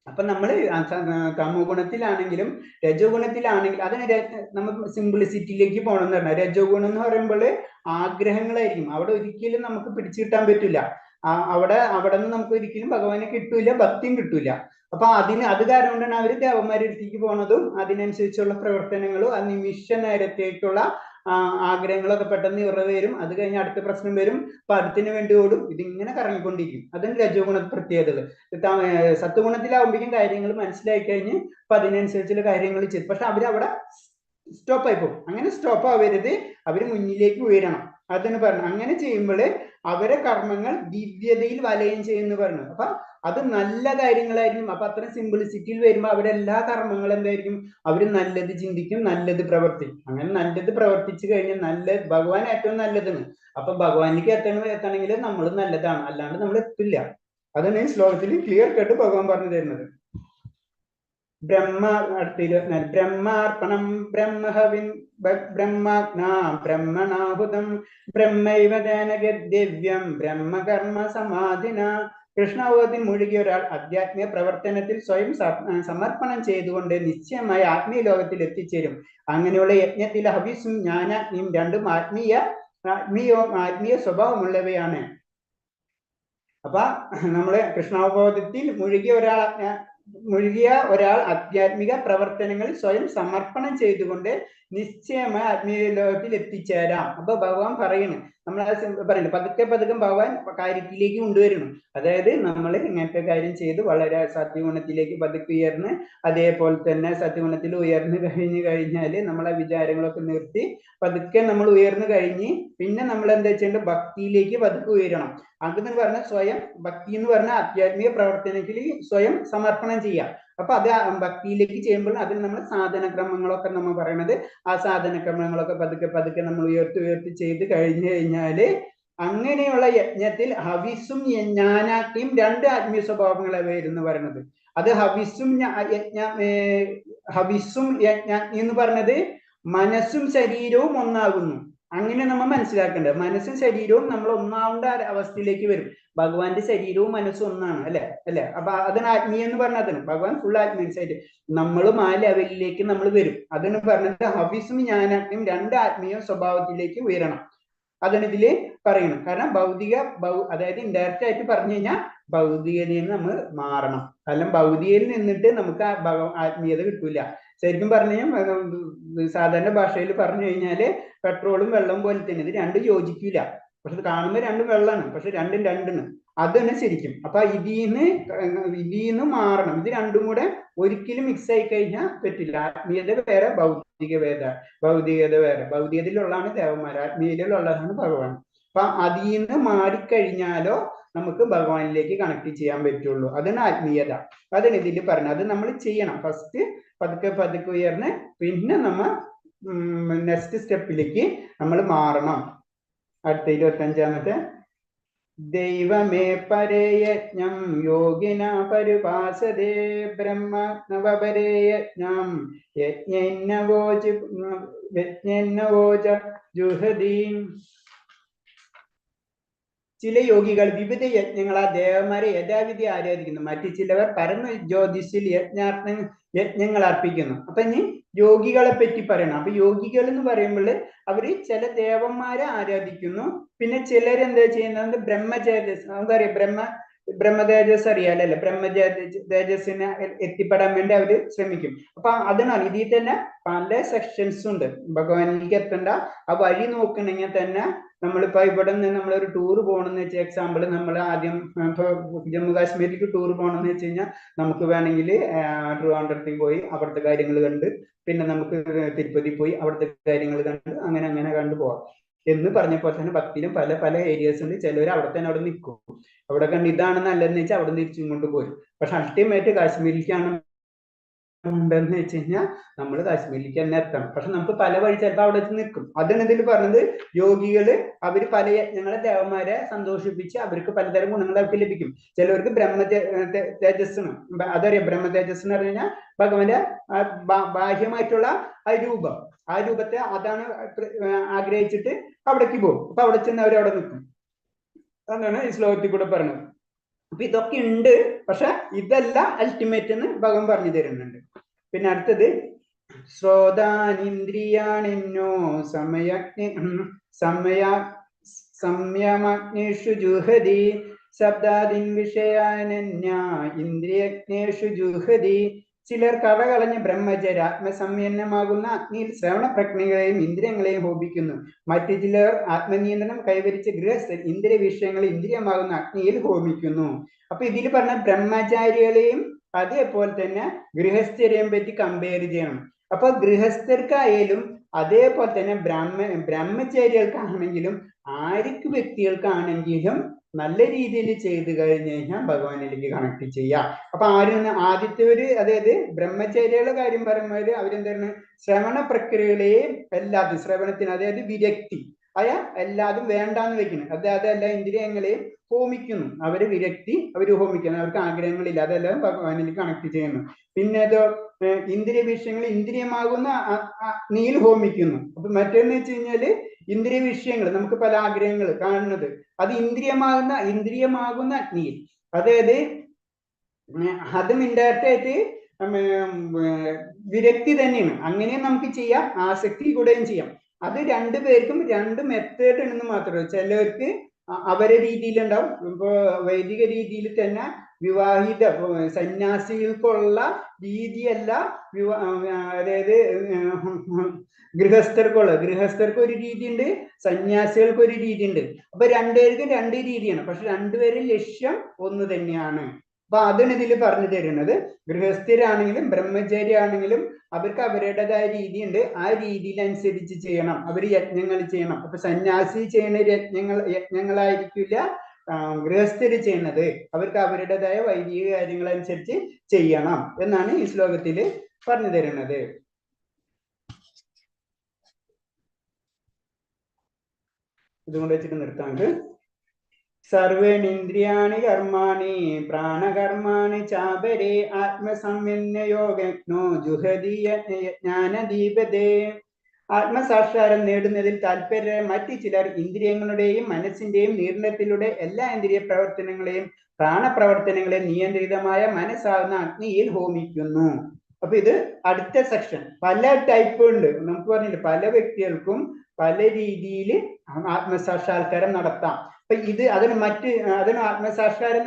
അപ്പൊ നമ്മൾ തമോ ഗുണത്തിലാണെങ്കിലും രജോ ഗുണത്തിലാണെങ്കിലും അതിന് നമ്മൾ സിംപ്ലിസിറ്റിയിലേക്ക് പോകണം എന്ന് പറഞ്ഞാൽ, രജോ ഗുണം എന്ന് പറയുമ്പോൾ ആഗ്രഹങ്ങളായിരിക്കും. അവിടെ ഒരിക്കലും നമുക്ക് പിടിച്ചു കിട്ടാൻ പറ്റില്ല. അവിടെ നിന്ന് നമുക്ക് ഒരിക്കലും ഭഗവാനെ കിട്ടൂല, ഭക്തിയും കിട്ടൂല. അപ്പൊ അത് കാരണം കൊണ്ടാണ് അവര് ദേവന്മാരുടെ അടുത്തേക്ക് പോണതും അതിനനുസരിച്ചുള്ള പ്രവർത്തനങ്ങളും ആ നിമിഷ നേരത്തേക്കുള്ള ആഗ്രഹങ്ങളൊക്കെ പെട്ടെന്ന് നിറവേറും. അത് കഴിഞ്ഞ് അടുത്ത പ്രശ്നം വരും. അപ്പൊ അടുത്തിന് വേണ്ടി ഓടും. ഇതിങ്ങനെ കറങ്ങിക്കൊണ്ടിരിക്കും. അതിന് രജോ ഗുണ പ്രത്യേകതകൾ. സത്വഗുണത്തിലാവുമ്പോഴേക്കും കാര്യങ്ങൾ മനസ്സിലായി കഴിഞ്ഞ് അപ്പൊ അതിനനുസരിച്ചുള്ള കാര്യങ്ങൾ ചെയ്യും. പക്ഷെ അവരവിടെ സ്റ്റോപ്പ് ആയി പോകും. അങ്ങനെ സ്റ്റോപ്പ് ആവരുത്, അവര് മുന്നിലേക്ക് ഉയരണം. അതിന് പറഞ്ഞു. അങ്ങനെ ചെയ്യുമ്പോൾ അവരെ കർമ്മങ്ങൾ ദിവ്യതയിൽ വലയം ചെയ്യുന്നു പറഞ്ഞു. അപ്പൊ അത് നല്ല കാര്യങ്ങളായിരിക്കും. അപ്പൊ അത്രയും സിംപ്ലിസിറ്റിയിൽ വരുമ്പോൾ അവരെല്ലാ കർമ്മങ്ങളും എന്തായിരിക്കും, അവർ നല്ലത് ചിന്തിക്കും, നല്ലത് പ്രവർത്തിക്കും. അങ്ങനെ നല്ലത് പ്രവർത്തിച്ചു കഴിഞ്ഞാൽ ഭഗവാൻ ഏറ്റവും നല്ലതാണ്. അപ്പൊ ഭഗവാനിലേക്ക് എത്തണമെങ്കിൽ നമ്മൾ നല്ലതാണ്, അല്ലാണ്ട് നമ്മൾ എത്തില്ല. അതാണ് ഈ ശ്ലോകത്തിൽ ക്ലിയർ കട്ട് ഭഗവാൻ പറഞ്ഞു തരുന്നത്. അടുത്ത 24 ബ്രഹ്മാർപ്പണം ബ്രഹ്മഹവിൻ ബ്രഹ്മാഗ്നാ ബ്രഹ്മണാഹുതം ബ്രഹ്മൈവ തേന ഗദ്ദിവ്യം ബ്രഹ്മകർമ്മ സമാധിന. കൃഷ്ണാവോധത്തിൽ മുഴുകിയ ഒരാൾ ആധ്യാത്മിക പ്രവർത്തനത്തിൽ സ്വയം സമർപ്പണം ചെയ്തുകൊണ്ട് നിശ്ചയമായി ആത്മീയ ലോകത്തിൽ എത്തിച്ചേരും. അങ്ങനെയുള്ള യജ്ഞത്തിൽ ഹവിസും ജ്ഞാനാഗ്നിയും രണ്ടും ആത്മീയ സ്വഭാവമുള്ളവയാണ്. അപ്പൊ നമ്മള് കൃഷ്ണാവബോധത്തിൽ മുഴുകിയ ഒരാൾ ആധ്യാത്മിക പ്രവർത്തനങ്ങളിൽ സ്വയം സമർപ്പണം ചെയ്തുകൊണ്ട് നിശ്ചയമായി ആത്മീയ ലോകത്തിൽ എത്തിച്ചേരാം. അപ്പൊ ഭഗവാൻ പറയുന്നു, നമ്മൾ പറയുന്നത് പതുക്കെ പതുക്കെ ഭഗവാൻ കാര്യത്തിലേക്ക് കൊണ്ടുവരുന്നു. അതായത് നമ്മൾ ഇങ്ങനത്തെ കാര്യം ചെയ്ത് വളരെ സത്യഗുണത്തിലേക്ക് പതുക്കെ ഉയർന്ന്, അതേപോലെ തന്നെ സത്യഗുണത്തിൽ ഉയർന്നു കഴിഞ്ഞാൽ നമ്മളെ വിചാരങ്ങളൊക്കെ നിർത്തി പതുക്കെ നമ്മൾ ഉയർന്നു കഴിഞ്ഞ് പിന്നെ നമ്മൾ എന്താ ചെയ്യേണ്ടത്, ഭക്തിയിലേക്ക് പതുക്കെ ഉയരണം. അതെന്ന് പറഞ്ഞാൽ സ്വയം ഭക്തി എന്ന് പറഞ്ഞാൽ ആധ്യാത്മിക പ്രവർത്തനത്തിൽ സ്വയം സമർപ്പണം ചെയ്യാം. അപ്പൊ അത് ഭക്തിയിലേക്ക് ചെയ്യുമ്പോൾ അതിൽ നമ്മൾ സാധനക്രമങ്ങളൊക്കെ നമ്മൾ പറയണത്, ആ സാധനക്രമങ്ങളൊക്കെ പതുക്കെ പതുക്കെ നമ്മൾ ഉയർത്തി ചെയ്ത് കഴിഞ്ഞു കഴിഞ്ഞാല് അങ്ങനെയുള്ള യജ്ഞത്തിൽ ഹവിസും ജ്ഞാനാഗ്നിയും രണ്ട് ആത്മീയ സ്വഭാവങ്ങളെ വരുന്നു പറയുന്നത്. അത് ഹവിസും യജ്ഞാഗ്നി എന്ന് പറഞ്ഞത് മനസ്സും ശരീരവും ഒന്നാകുന്നു. അങ്ങനെ നമ്മൾ മനസ്സിലാക്കേണ്ടത്. മനസ്സും ശരീരവും നമ്മൾ ഒന്നാവേണ്ട അവസ്ഥയിലേക്ക് വരും. ഭഗവാന്റെ ശരീരവും മനസ്സും ഒന്നാണ്, അല്ലെ? അപ്പൊ അതിന് ആത്മീയ എന്ന് പറഞ്ഞതിന് ഭഗവാൻ ഫുൾ ആത്മീയ ശരീരം, നമ്മളും ആ ലെവലിലേക്ക് നമ്മൾ വരും. അതിന് പറഞ്ഞത് ഹവിസും ജ്ഞാനാഗ്നിയും രണ്ട് ആത്മീയ സ്വഭാവത്തിലേക്ക് ഉയരണം. അതാണ് ഇതില് പറയണം. കാരണം അതായത് ഇൻഡയറക്റ്റ് ആയിട്ട് പറഞ്ഞു കഴിഞ്ഞാൽ ഭൗതികതയിൽ നിന്ന് നമ്മൾ മാറണം. കാരണം ഭൗതികയിൽ നിന്നിട്ട് നമുക്ക് ആത്മീയത കിട്ടൂല. ശരിക്കും പറഞ്ഞു കഴിഞ്ഞാൽ സാധാരണ ഭാഷയിൽ പറഞ്ഞു കഴിഞ്ഞാല് പെട്രോളും വെള്ളം പോലെ തന്നെ, ഇത് രണ്ടും യോജിക്കില്ല. പക്ഷെ കാണുമ്പോൾ രണ്ടും വെള്ളമാണ്, പക്ഷെ രണ്ടും രണ്ടാണ്. അതാണ് ശരിക്കും. അപ്പൊ ഇതിന്ന് മാറണം. ഇത് രണ്ടും കൂടെ ഒരിക്കലും മിക്സ് ആയി കഴിഞ്ഞാൽ പറ്റില്ല. ആത്മീയത വേറെ, ഭൗതികത വേറെ. ഭൗതികതയിലുള്ളതാണ് ദേവന്മാർ, ആത്മീയതയിലുള്ളതാണ് ഭഗവാൻ. അപ്പൊ അതിന്ന് മാറിക്കഴിഞ്ഞാലോ നമുക്ക് ഭഗവാനിലേക്ക് കണക്ട് ചെയ്യാൻ പറ്റുള്ളൂ. അതാണ് ആത്മീയത. അതാണ് ഇതിൽ പറഞ്ഞത്. അത് നമ്മൾ ചെയ്യണം. ഫസ്റ്റ് പതുക്കെ ഉയർന്ന് പിന്നെ നമ്മൾ നെക്സ്റ്റ് സ്റ്റെപ്പിലേക്ക് നമ്മൾ മാറണം. അടുത്ത 25-ാമത്തെ ദൈവമേ പരേയജ്ഞം യോഗിന പരിപാസതേ ബ്രഹ്മനവപരേയജ്ഞം യജ്ഞന്നവോച ജുഹദീം. ചില യോഗികൾ വിവിധ യജ്ഞങ്ങളാ ദേവന്മാരെ യഥാവിധി ആരാധിക്കുന്നു. മറ്റു ചിലവർ പരമ ജ്യോതിഷിൽ യജ്ഞങ്ങൾ അർപ്പിക്കുന്നു. അപ്പൊ ഇനി യോഗികളെ പറ്റി പറയണം. അപ്പൊ യോഗികൾ എന്ന് പറയുമ്പോൾ അവര് ചില ദേവന്മാരെ ആരാധിക്കുന്നു. പിന്നെ ചിലരെന്താ ചെയ്യുന്നത്, ബ്രഹ്മതേജസ്, നമുക്കറിയാം ബ്രഹ്മതേജസ് അറിയാലല്ലേ, ബ്രഹ്മതേജസ്സിനെ എത്തിപ്പെടാൻ വേണ്ടി അവര് ശ്രമിക്കും. അപ്പൊ അതിനാണ് ഇതിൽ തന്നെ പല സെക്ഷൻസ് ഉണ്ട്. ഭഗവാനിലേക്ക് എത്തേണ്ട ആ വഴി നോക്കണമെങ്കിൽ തന്നെ നമ്മളിപ്പോ ഇവിടെ നിന്ന് നമ്മളൊരു ടൂർ പോകണമെന്ന് വെച്ചാൽ, എക്സാമ്പിൾ നമ്മൾ ആദ്യം ജമ്മു കാശ്മീരിലേക്ക് ടൂർ പോകണമെന്ന് വെച്ച് കഴിഞ്ഞാൽ നമുക്ക് വേണമെങ്കിൽ ട്രിവാൻഡ്രത്തിൽ പോയി അവിടുത്തെ കാര്യങ്ങൾ കണ്ട്, പിന്നെ നമുക്ക് തിരുപ്പതി പോയി അവിടുത്തെ കാര്യങ്ങൾ കണ്ട് അങ്ങനെ കണ്ടു പോവാം എന്ന് പറഞ്ഞപ്പോൾ തന്നെ ഭക്തിയിലും പല പല ഏരിയസ് ഉണ്ട്. ചിലവർ അവിടെ നിൽക്കും. അവിടെ കണ്ട് ഇതാണ് നല്ലതെന്ന് വെച്ചാൽ അവിടെ നിന്ന് തിരിച്ചിങ്ങോട്ട് പോരും. പക്ഷെ അൾട്ടിമേറ്റ് കാശ്മീരിലേക്കാണ് ഉണ്ടെന്ന് വെച്ച് കഴിഞ്ഞാൽ നമ്മൾ കാശ്മീരിലേക്ക് തന്നെ എത്തണം. പക്ഷെ നമുക്ക് പല വഴി ചിലപ്പോൾ അവിടെ നിൽക്കും. അതാണ് ഇതിൽ പറഞ്ഞത്. യോഗികള് അവര് പല യജ്ഞങ്ങളെ ദേവന്മാരെ സന്തോഷിപ്പിച്ച് അവർക്ക് പലതരം ഗുണങ്ങൾ അവർക്ക് ലഭിക്കും. ചിലവർക്ക് തേജസ്സാണ്, അതറിയാം. തേജസ് എന്ന് പറഞ്ഞു കഴിഞ്ഞാൽ ഭഗവാന്റെ ബാഹ്യമായിട്ടുള്ള ആ രൂപത്തെ അതാണ് ആഗ്രഹിച്ചിട്ട് അവിടേക്ക് പോകും. അപ്പൊ അവിടെ ചെന്ന് അവരവിടെ നിൽക്കും. അതാണ് ഈ ശ്ലോകത്തിൽ കൂടെ പറഞ്ഞത്. അപ്പൊ ഇതൊക്കെ ഉണ്ട്, പക്ഷെ ഇതല്ല അൾട്ടിമേറ്റ് എന്ന് ഭഗവാൻ പറഞ്ഞു തരുന്നുണ്ട്. പിന്നെ അടുത്തത് ശ്രോതാനിന്ദ്രിയാണിന്നോ സംയമഗ്നേഷു ജുഹതി ശബ്ദാദിൻ വിഷയാനന്യ ഇന്ദ്രിയജ്ഞേഷു ജുഹതി. ചിലർ കറകളഞ്ഞ് ബ്രഹ്മചര്യ ആത്മസംയന്നമാകുന്ന അഗ്നിയിൽ ശ്രവണ പ്രജ്ഞകളെയും ഇന്ദ്രിയങ്ങളെയും ഹോമിക്കുന്നു. മറ്റു ചിലർ ആത്മനിയന്ത്രണം കൈവരിച്ച ഗൃഹസ്ഥർ ഇന്ദ്രിയ വിഷയങ്ങൾ ഇന്ദ്രിയമാകുന്ന അഗ്നിയിൽ ഹോമിക്കുന്നു. അപ്പൊ ഇതിൽ പറഞ്ഞ ബ്രഹ്മചാരികളെയും അതേപോലെ തന്നെ ഗൃഹസ്ഥരെയും പറ്റി കമ്പയർ ചെയ്യണം. അപ്പൊ ഗൃഹസ്ഥർക്കായാലും അതേപോലെ തന്നെ ബ്രഹ്മചാരികൾക്കാണെങ്കിലും ആർക്ക് വ്യക്തികൾക്കാണെങ്കിലും നല്ല രീതിയിൽ ചെയ്തു കഴിഞ്ഞു കഴിഞ്ഞാൽ ഭഗവാനിലേക്ക് കണക്ട് ചെയ്യാം. അപ്പൊ ആദ്യത്തെ അതായത് ബ്രഹ്മചാരികളുടെ കാര്യം പറയുമ്പോൾ അവരെന്താണ് ശ്രവണ പ്രക്രിയകളെയും എല്ലാതും ശ്രവണത്തിന് അതായത് വിരക്തി എല്ലാതും വേണ്ടാന്ന് വെക്കുന്നു. അതല്ല ഇന്ദ്രിയങ്ങളെയും ഹോമിക്കുന്നു. അവര് വിരക്തി അവര് ഹോമിക്കുന്നു. അവർക്ക് ആഗ്രഹങ്ങളില്ല, അതെല്ലാം ഭഗവാനിലേക്ക് കണക്ട് ചെയ്യുന്നു. പിന്നെ അതോ ഇന്ദ്രിയ വിഷയങ്ങൾ ഇന്ദ്രിയമാകുന്ന നീൽ ഹോമിക്കുന്നു. അപ്പൊ മറ്റേന്ന് വെച്ച് കഴിഞ്ഞാല് ഇന്ദ്രിയ വിഷയങ്ങൾ നമുക്ക് പല ആഗ്രഹങ്ങൾ കാണുന്നത് അത് ഇന്ദ്രിയമാകുന്ന നീൽ, അതായത് അതും ഇൻഡയറക്റ്റ് ആയിട്ട് വിരക്തി തന്നെയാണ്. അങ്ങനെയും നമുക്ക് ചെയ്യാം, ആസക്തി കൂടെയും ചെയ്യാം. അത് രണ്ടുപേർക്കും രണ്ട് മെത്തേഡ് ഉണ്ടെന്ന് മാത്രമേ. ചിലർക്ക് അവരെ രീതിയിലുണ്ടാവും. ഇപ്പൊ വൈദിക രീതിയിൽ തന്നെ വിവാഹിത സന്യാസികൾക്കുള്ള രീതിയല്ല അതായത് ഗൃഹസ്ഥർക്ക് ഒരു രീതിയുണ്ട്, സന്യാസികൾക്ക് ഒരു രീതിയുണ്ട്. അപ്പൊ രണ്ടുപേർക്കും രണ്ട് രീതിയാണ്, പക്ഷെ രണ്ടുപേരും ലക്ഷ്യം ഒന്ന് തന്നെയാണ്. അപ്പൊ അതാണ് ഇതിൽ പറഞ്ഞു തരുന്നത്. ഗൃഹസ്ഥരാണെങ്കിലും ബ്രഹ്മചാരി ആണെങ്കിലും അവർക്ക് അവരുടേതായ രീതിയുണ്ട്. ആ രീതിയിലനുസരിച്ച് ചെയ്യണം, അവർ യജ്ഞങ്ങൾ ചെയ്യണം. അപ്പൊ സന്യാസി ചെയ്യുന്ന യജ്ഞങ്ങളായിരിക്കില്ല ഗൃഹസ്ഥര് ചെയ്യുന്നത്. അവർക്ക് അവരുടേതായ വൈദിക കാര്യങ്ങൾ അനുസരിച്ച് ചെയ്യണം എന്നാണ് ഈ ശ്ലോകത്തിൽ പറഞ്ഞു തരുന്നത്. ഇതുകൊണ്ട് വെച്ചിട്ട് നിർത്താം. സർവേണിന്ദ്രിയാണി കർമാണി പ്രാണകർമാണി ചാപരേ ആത്മസംയന്യയോഗജ്ഞോ ജുഹതി ജ്ഞാനദീപതേ. ആത്മസാക്ഷാത്കാരം നേടുന്നതിൽ താല്പര്യം മറ്റു ചിലർ ഇന്ദ്രിയങ്ങളുടെയും മനസ്സിന്റെയും നിയന്ത്രണത്തിലൂടെ എല്ലാ ഇന്ദ്രിയ പ്രവർത്തനങ്ങളെയും പ്രാണപ്രവർത്തനങ്ങളെയും നിയന്ത്രിതമായ മനസ്സാകുന്ന അഗ്നിയിൽ ഹോമിക്കുന്നു. അപ്പൊ ഇത് അടുത്ത സെക്ഷൻ. പല ടൈപ്പ് ഉണ്ട്, നമുക്ക് പറഞ്ഞില്ല, പല വ്യക്തികൾക്കും പല രീതിയിൽ ആത്മസാക്ഷാത്കാരം നടത്താം. അപ്പൊ അതിന് ആത്മസാക്ഷാത്കാരം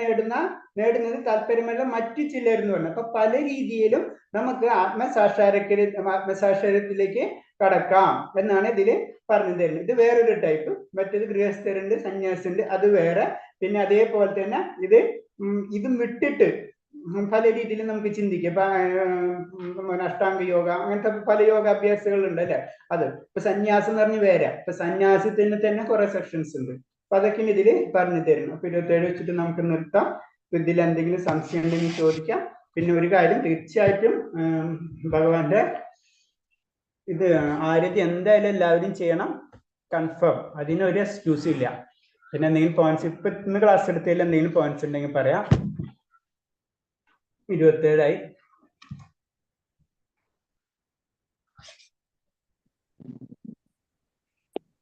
നേടുന്നത് താല്പര്യമല്ല മറ്റു ചിലർ എന്ന് പറഞ്ഞു. അപ്പൊ പല രീതിയിലും നമുക്ക് ആത്മസാക്ഷാത്കാരത്തിലേക്ക് കടക്കാം എന്നാണ് ഇതിൽ പറഞ്ഞു തരുന്നത്. ഇത് വേറൊരു ടൈപ്പ്. മറ്റേത് ഗൃഹസ്ഥരുണ്ട്, സന്യാസിണ്ട്, അത് വേറെ. പിന്നെ അതേപോലെ തന്നെ ഇതും വിട്ടിട്ട് പല രീതിയിൽ നമുക്ക് ചിന്തിക്കാം. അഷ്ടാംഗ യോഗ അങ്ങനത്തെ പല യോഗാഭ്യാസങ്ങൾ ഉണ്ട് അല്ലെ. അത് ഇപ്പൊ സന്യാസം എന്ന് പറഞ്ഞ് വേറെ. ഇപ്പൊ സന്യാസത്തിന് തന്നെ കുറെ സെക്ഷൻസ് ഉണ്ട്. അപ്പൊ അതൊക്കെയാണ് ഇതിൽ പറഞ്ഞു തരുന്നത്. അപ്പൊ 27 വെച്ചിട്ട് നമുക്ക് നിർത്താം. ഇതിൽ എന്തെങ്കിലും സംശയം ഉണ്ടെങ്കിൽ ചോദിക്കാം. പിന്നെ ഒരു കാര്യം തീർച്ചയായിട്ടും ഭഗവാന്റെ ഇത് ആരതി എന്തായാലും എല്ലാവരും ചെയ്യണം, കൺഫേം. അതിനൊരു എക്സ്ക്യൂസ് ഇല്ല. പിന്നെ എന്തെങ്കിലും പോയിന്റ്സ് ഇപ്പൊ ഇന്ന് ക്ലാസ് എടുത്തതിൽ എന്തെങ്കിലും പോയിന്റ്സ് ഉണ്ടെങ്കിൽ പറയാം. 27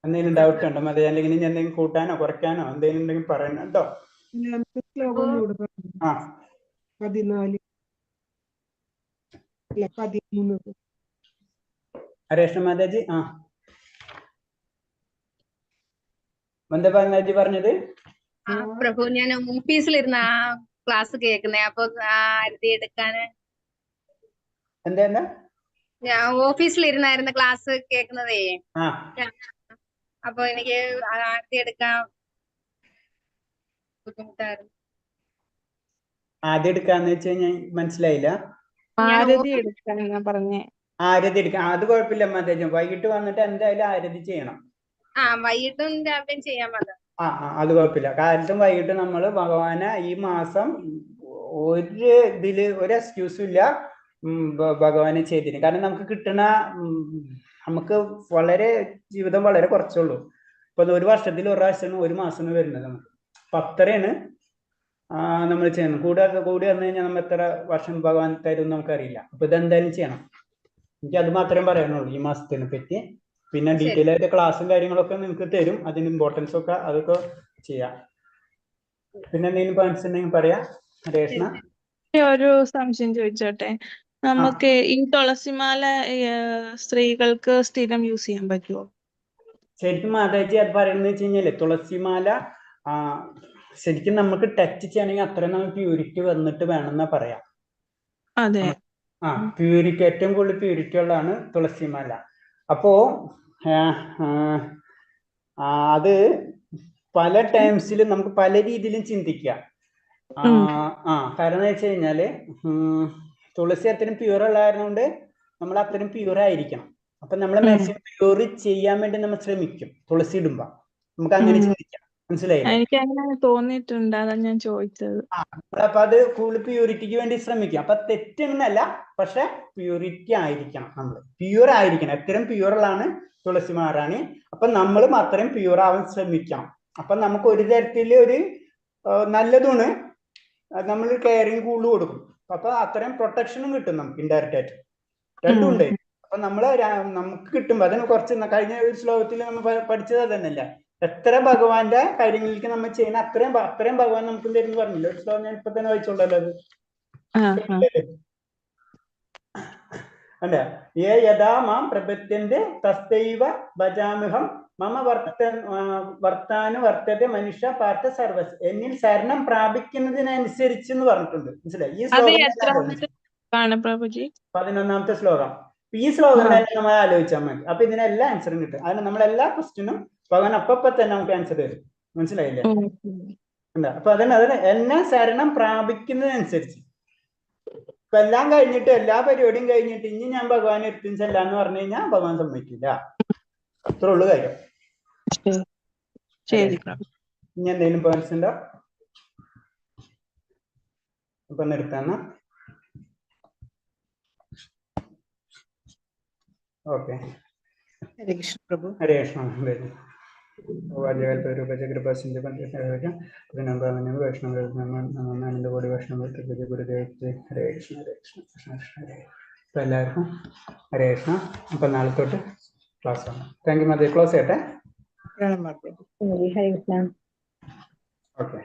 എന്തെങ്കിലും ഡൗട്ട് ഉണ്ടോ? മതി, അല്ലെങ്കിൽ ഇനി എന്തെങ്കിലും കൂട്ടാനോ കുറയ്ക്കാനോ എന്തെങ്കിലും ഉണ്ടെങ്കിൽ പറയണം കേട്ടോ. ആ 14 അല്ല 13 ഹരേഷ് മാതാജി. എന്താ പറഞ്ഞാജി പറഞ്ഞത്? പ്രഭു, ഞാൻ ഓഫീസിലിരുന്ന ആ ക്ലാസ് കേൾക്കുന്നേ. അപ്പൊ ആരതി എടുക്കാന് എന്താ ഞാൻ ഓഫീസിലിരുന്നായിരുന്നു ക്ലാസ് കേൾക്കുന്നതേ. അപ്പൊ എനിക്ക് ആരതി എടുക്കാൻ ബുദ്ധിമുട്ടായിരുന്നു. ആദ്യം എടുക്കാന്ന് വെച്ച് കഴിഞ്ഞാൽ മനസ്സിലായില്ല. ആരതി എടുക്കാൻ പറഞ്ഞേ. ആരതി എടുക്കാം, അത് കുഴപ്പമില്ല മാതാജി. വൈകിട്ട് വന്നിട്ട് എന്തായാലും ആരതി ചെയ്യണം. വൈകിട്ടും രാവിലെയും ചെയ്യാൻ മതി. അത് കുഴപ്പമില്ല. കാലത്തും വൈകിട്ടും നമ്മൾ ഭഗവാനെ ഈ മാസം ഒരു ഒരു എക്സ്ക്യൂസും ഇല്ല ഭഗവാനെ ചെയ്തിന്. കാരണം നമുക്ക് കിട്ടണ നമുക്ക് ജീവിതം വളരെ കുറച്ചുള്ളൂ. ഇപ്പൊ ഒരു വർഷത്തിൽ ഒരു പ്രാവശ്യമാണ് ഒരു മാസം വരുന്നത് നമുക്ക്. അപ്പൊ അത്രയാണ് നമ്മൾ ചെയ്യുന്നത്. കൂടി വന്നു കഴിഞ്ഞാൽ നമ്മൾ എത്ര വർഷം ഭഗവാൻ തരും നമുക്കറിയില്ല. അപ്പൊ ഇതെന്തായാലും ചെയ്യണം. എനിക്ക് അത് മാത്രമേ പറയാനുള്ളൂ ഈ മാസത്തിനെ പറ്റി. പിന്നെ ഡീറ്റെയിൽ ആയിട്ട് ക്ലാസ്സും കാര്യങ്ങളൊക്കെ നിങ്ങൾക്ക് തരും. അതിന് ഇമ്പോർട്ടൻസ് ഒക്കെ അതൊക്കെ ചെയ്യാം. പിന്നെ എന്തെങ്കിലും പോയിന്റ്സ് ഉണ്ടെങ്കിൽ പറയാം. രേഷ്ണ, ഒരു സംശയം ചോദിച്ചോട്ടെ? നമുക്ക് ഈ തുളസിമാല സ്ത്രീകൾക്ക് സ്ഥിരം യൂസ് ചെയ്യാൻ പറ്റുമോ? ശരിക്കും മാതാജി അത് പറയുന്നത് വെച്ച് കഴിഞ്ഞാല് തുളസിമാല ശരിക്കും നമുക്ക് ടച്ച് ചെയ്യണമെങ്കിൽ അത്രയും നമുക്ക് പ്യൂരിറ്റി വന്നിട്ട് വേണമെന്നാ പറയാം. അതെ. പ്യൂരിറ്റി, ഏറ്റവും കൂടുതൽ പ്യൂരിറ്റി ഉള്ളതാണ് തുളസിമാല. അപ്പോ അത് പല ടൈംസിലും നമുക്ക് പല രീതിയിലും ചിന്തിക്കാം. കാരണം എന്ന് വെച്ച് കഴിഞ്ഞാല് തുളസി അത്രയും പ്യൂർ ഉള്ള കാരണം കൊണ്ട് നമ്മൾ അത്രയും പ്യൂർ ആയിരിക്കണം. അപ്പൊ നമ്മൾ മാക്സിമം പ്യൂർ ചെയ്യാൻ വേണ്ടി നമ്മൾ ശ്രമിക്കും തുളസി ഇടുമ്പോ. നമുക്ക് അങ്ങനെ ചിന്തിക്കാം. മനസ്സിലായില്ലേ? എനിക്ക് അങ്ങനെ തോന്നിയിട്ടുണ്ട്, അതാ ഞാൻ ചോദിച്ചത്. അപ്പൊ അത് കൂടുതൽ പ്യൂരിറ്റിക്ക് വേണ്ടി ശ്രമിക്കും. അപ്പൊ തെറ്റെന്നല്ല, പക്ഷെ പ്യൂരിറ്റി ആയിരിക്കണം. നമ്മൾ പ്യൂർ ആയിരിക്കണം. എത്രയും പ്യൂറുള്ളതാണ് തുളസി മഹാറാണി. അപ്പൊ നമ്മളും അത്രയും പ്യൂർ ആവാൻ ശ്രമിക്കണം. അപ്പൊ നമുക്ക് ഒരു തരത്തില് ഒരു നല്ലതാണ്, നമ്മൾ കെയറിങ് കൂടുതൽ കൊടുക്കും. അപ്പൊ അത്രയും പ്രൊട്ടക്ഷനും കിട്ടും നമുക്ക് ഇൻഡയറക്റ്റ് ആയിട്ട്. രണ്ടും ഉണ്ട്. അപ്പൊ നമുക്ക് കിട്ടുമ്പോ അതിന് കുറച്ച് കഴിഞ്ഞ ഒരു ശ്ലോകത്തിൽ നമ്മൾ പഠിച്ചത് തന്നെയല്ല, എത്ര ഭഗവാന്റെ കാര്യങ്ങളിലേക്ക് നമ്മൾ ചെയ്യുന്ന അത്രയും ഭഗവാൻ നമുക്ക് തരുന്നു പറഞ്ഞില്ല. ഒരു ശ്ലോകം ഞാൻ ഇപ്പൊ തന്നെ വായിച്ചോളല്ലോ അത്. അല്ല, ഏ യഥാ മാം പ്രപത്യന്റെ തസ്തൈവ ഭജാമ്യഹം മമ വർത്താനു വർത്തത്തെ മനുഷ്യ പാർത്ഥ സർവസ്. എന്നിൽ ശരണം പ്രാപിക്കുന്നതിനനുസരിച്ച് എന്ന് പറഞ്ഞിട്ടുണ്ട്. മനസ്സിലായി? ഈ ശ്ലോകം പ്രഭുജി 11ാമത്തെ ശ്ലോകം. ഈ ശ്ലോകം തന്നെ നമ്മൾ ആലോചിച്ചാൽ മതി. അപ്പൊ ഇതിനെല്ലാം ആൻസറും കിട്ടും. അതിന് നമ്മളെല്ലാ ക്വസ്റ്റിനും ഭഗവാൻ അപ്പൊ തന്നെ നമുക്ക് ആൻസർ തരും. മനസ്സിലായില്ലേ? എന്താ അപ്പൊ അതിന് എന്നെ ശരണം പ്രാപിക്കുന്നതിനനുസരിച്ച്. ഇപ്പൊ എല്ലാം കഴിഞ്ഞിട്ട് എല്ലാ പരിപാടിയും കഴിഞ്ഞിട്ട് ഇനി ഞാൻ ഭഗവാനെ എത്തും ചെല്ലാന്ന് പറഞ്ഞു കഴിഞ്ഞാൽ ഭഗവാൻ സമ്മതിക്കില്ല. അത്ര ഉള്ളു കാര്യം. ഇനി എന്തെങ്കിലും പോയിന്റ്സ് ഉണ്ടോ? അപ്പൊ നിർത്താന്ന. ഓക്കെ. ഹരേ കൃഷ്ണ പ്രഭു. ഹരേ കൃഷ്ണ. വൈഷ്ണവ ഗുരുദേവത്തെ ഹരേ കൃഷ്ണ. ഹരേ കൃഷ്ണ കൃഷ്ണ കൃഷ്ണ ഹരേ. അപ്പൊ എല്ലാവർക്കും ഹരേ കൃഷ്ണ. അപ്പൊ നാളെ തൊട്ട് ക്ലാസ് ആണ്. Thank you. മതി ക്ലോസ് ചെയ്യട്ടെ. ഹരേ കൃഷ്ണ. ഓക്കെ.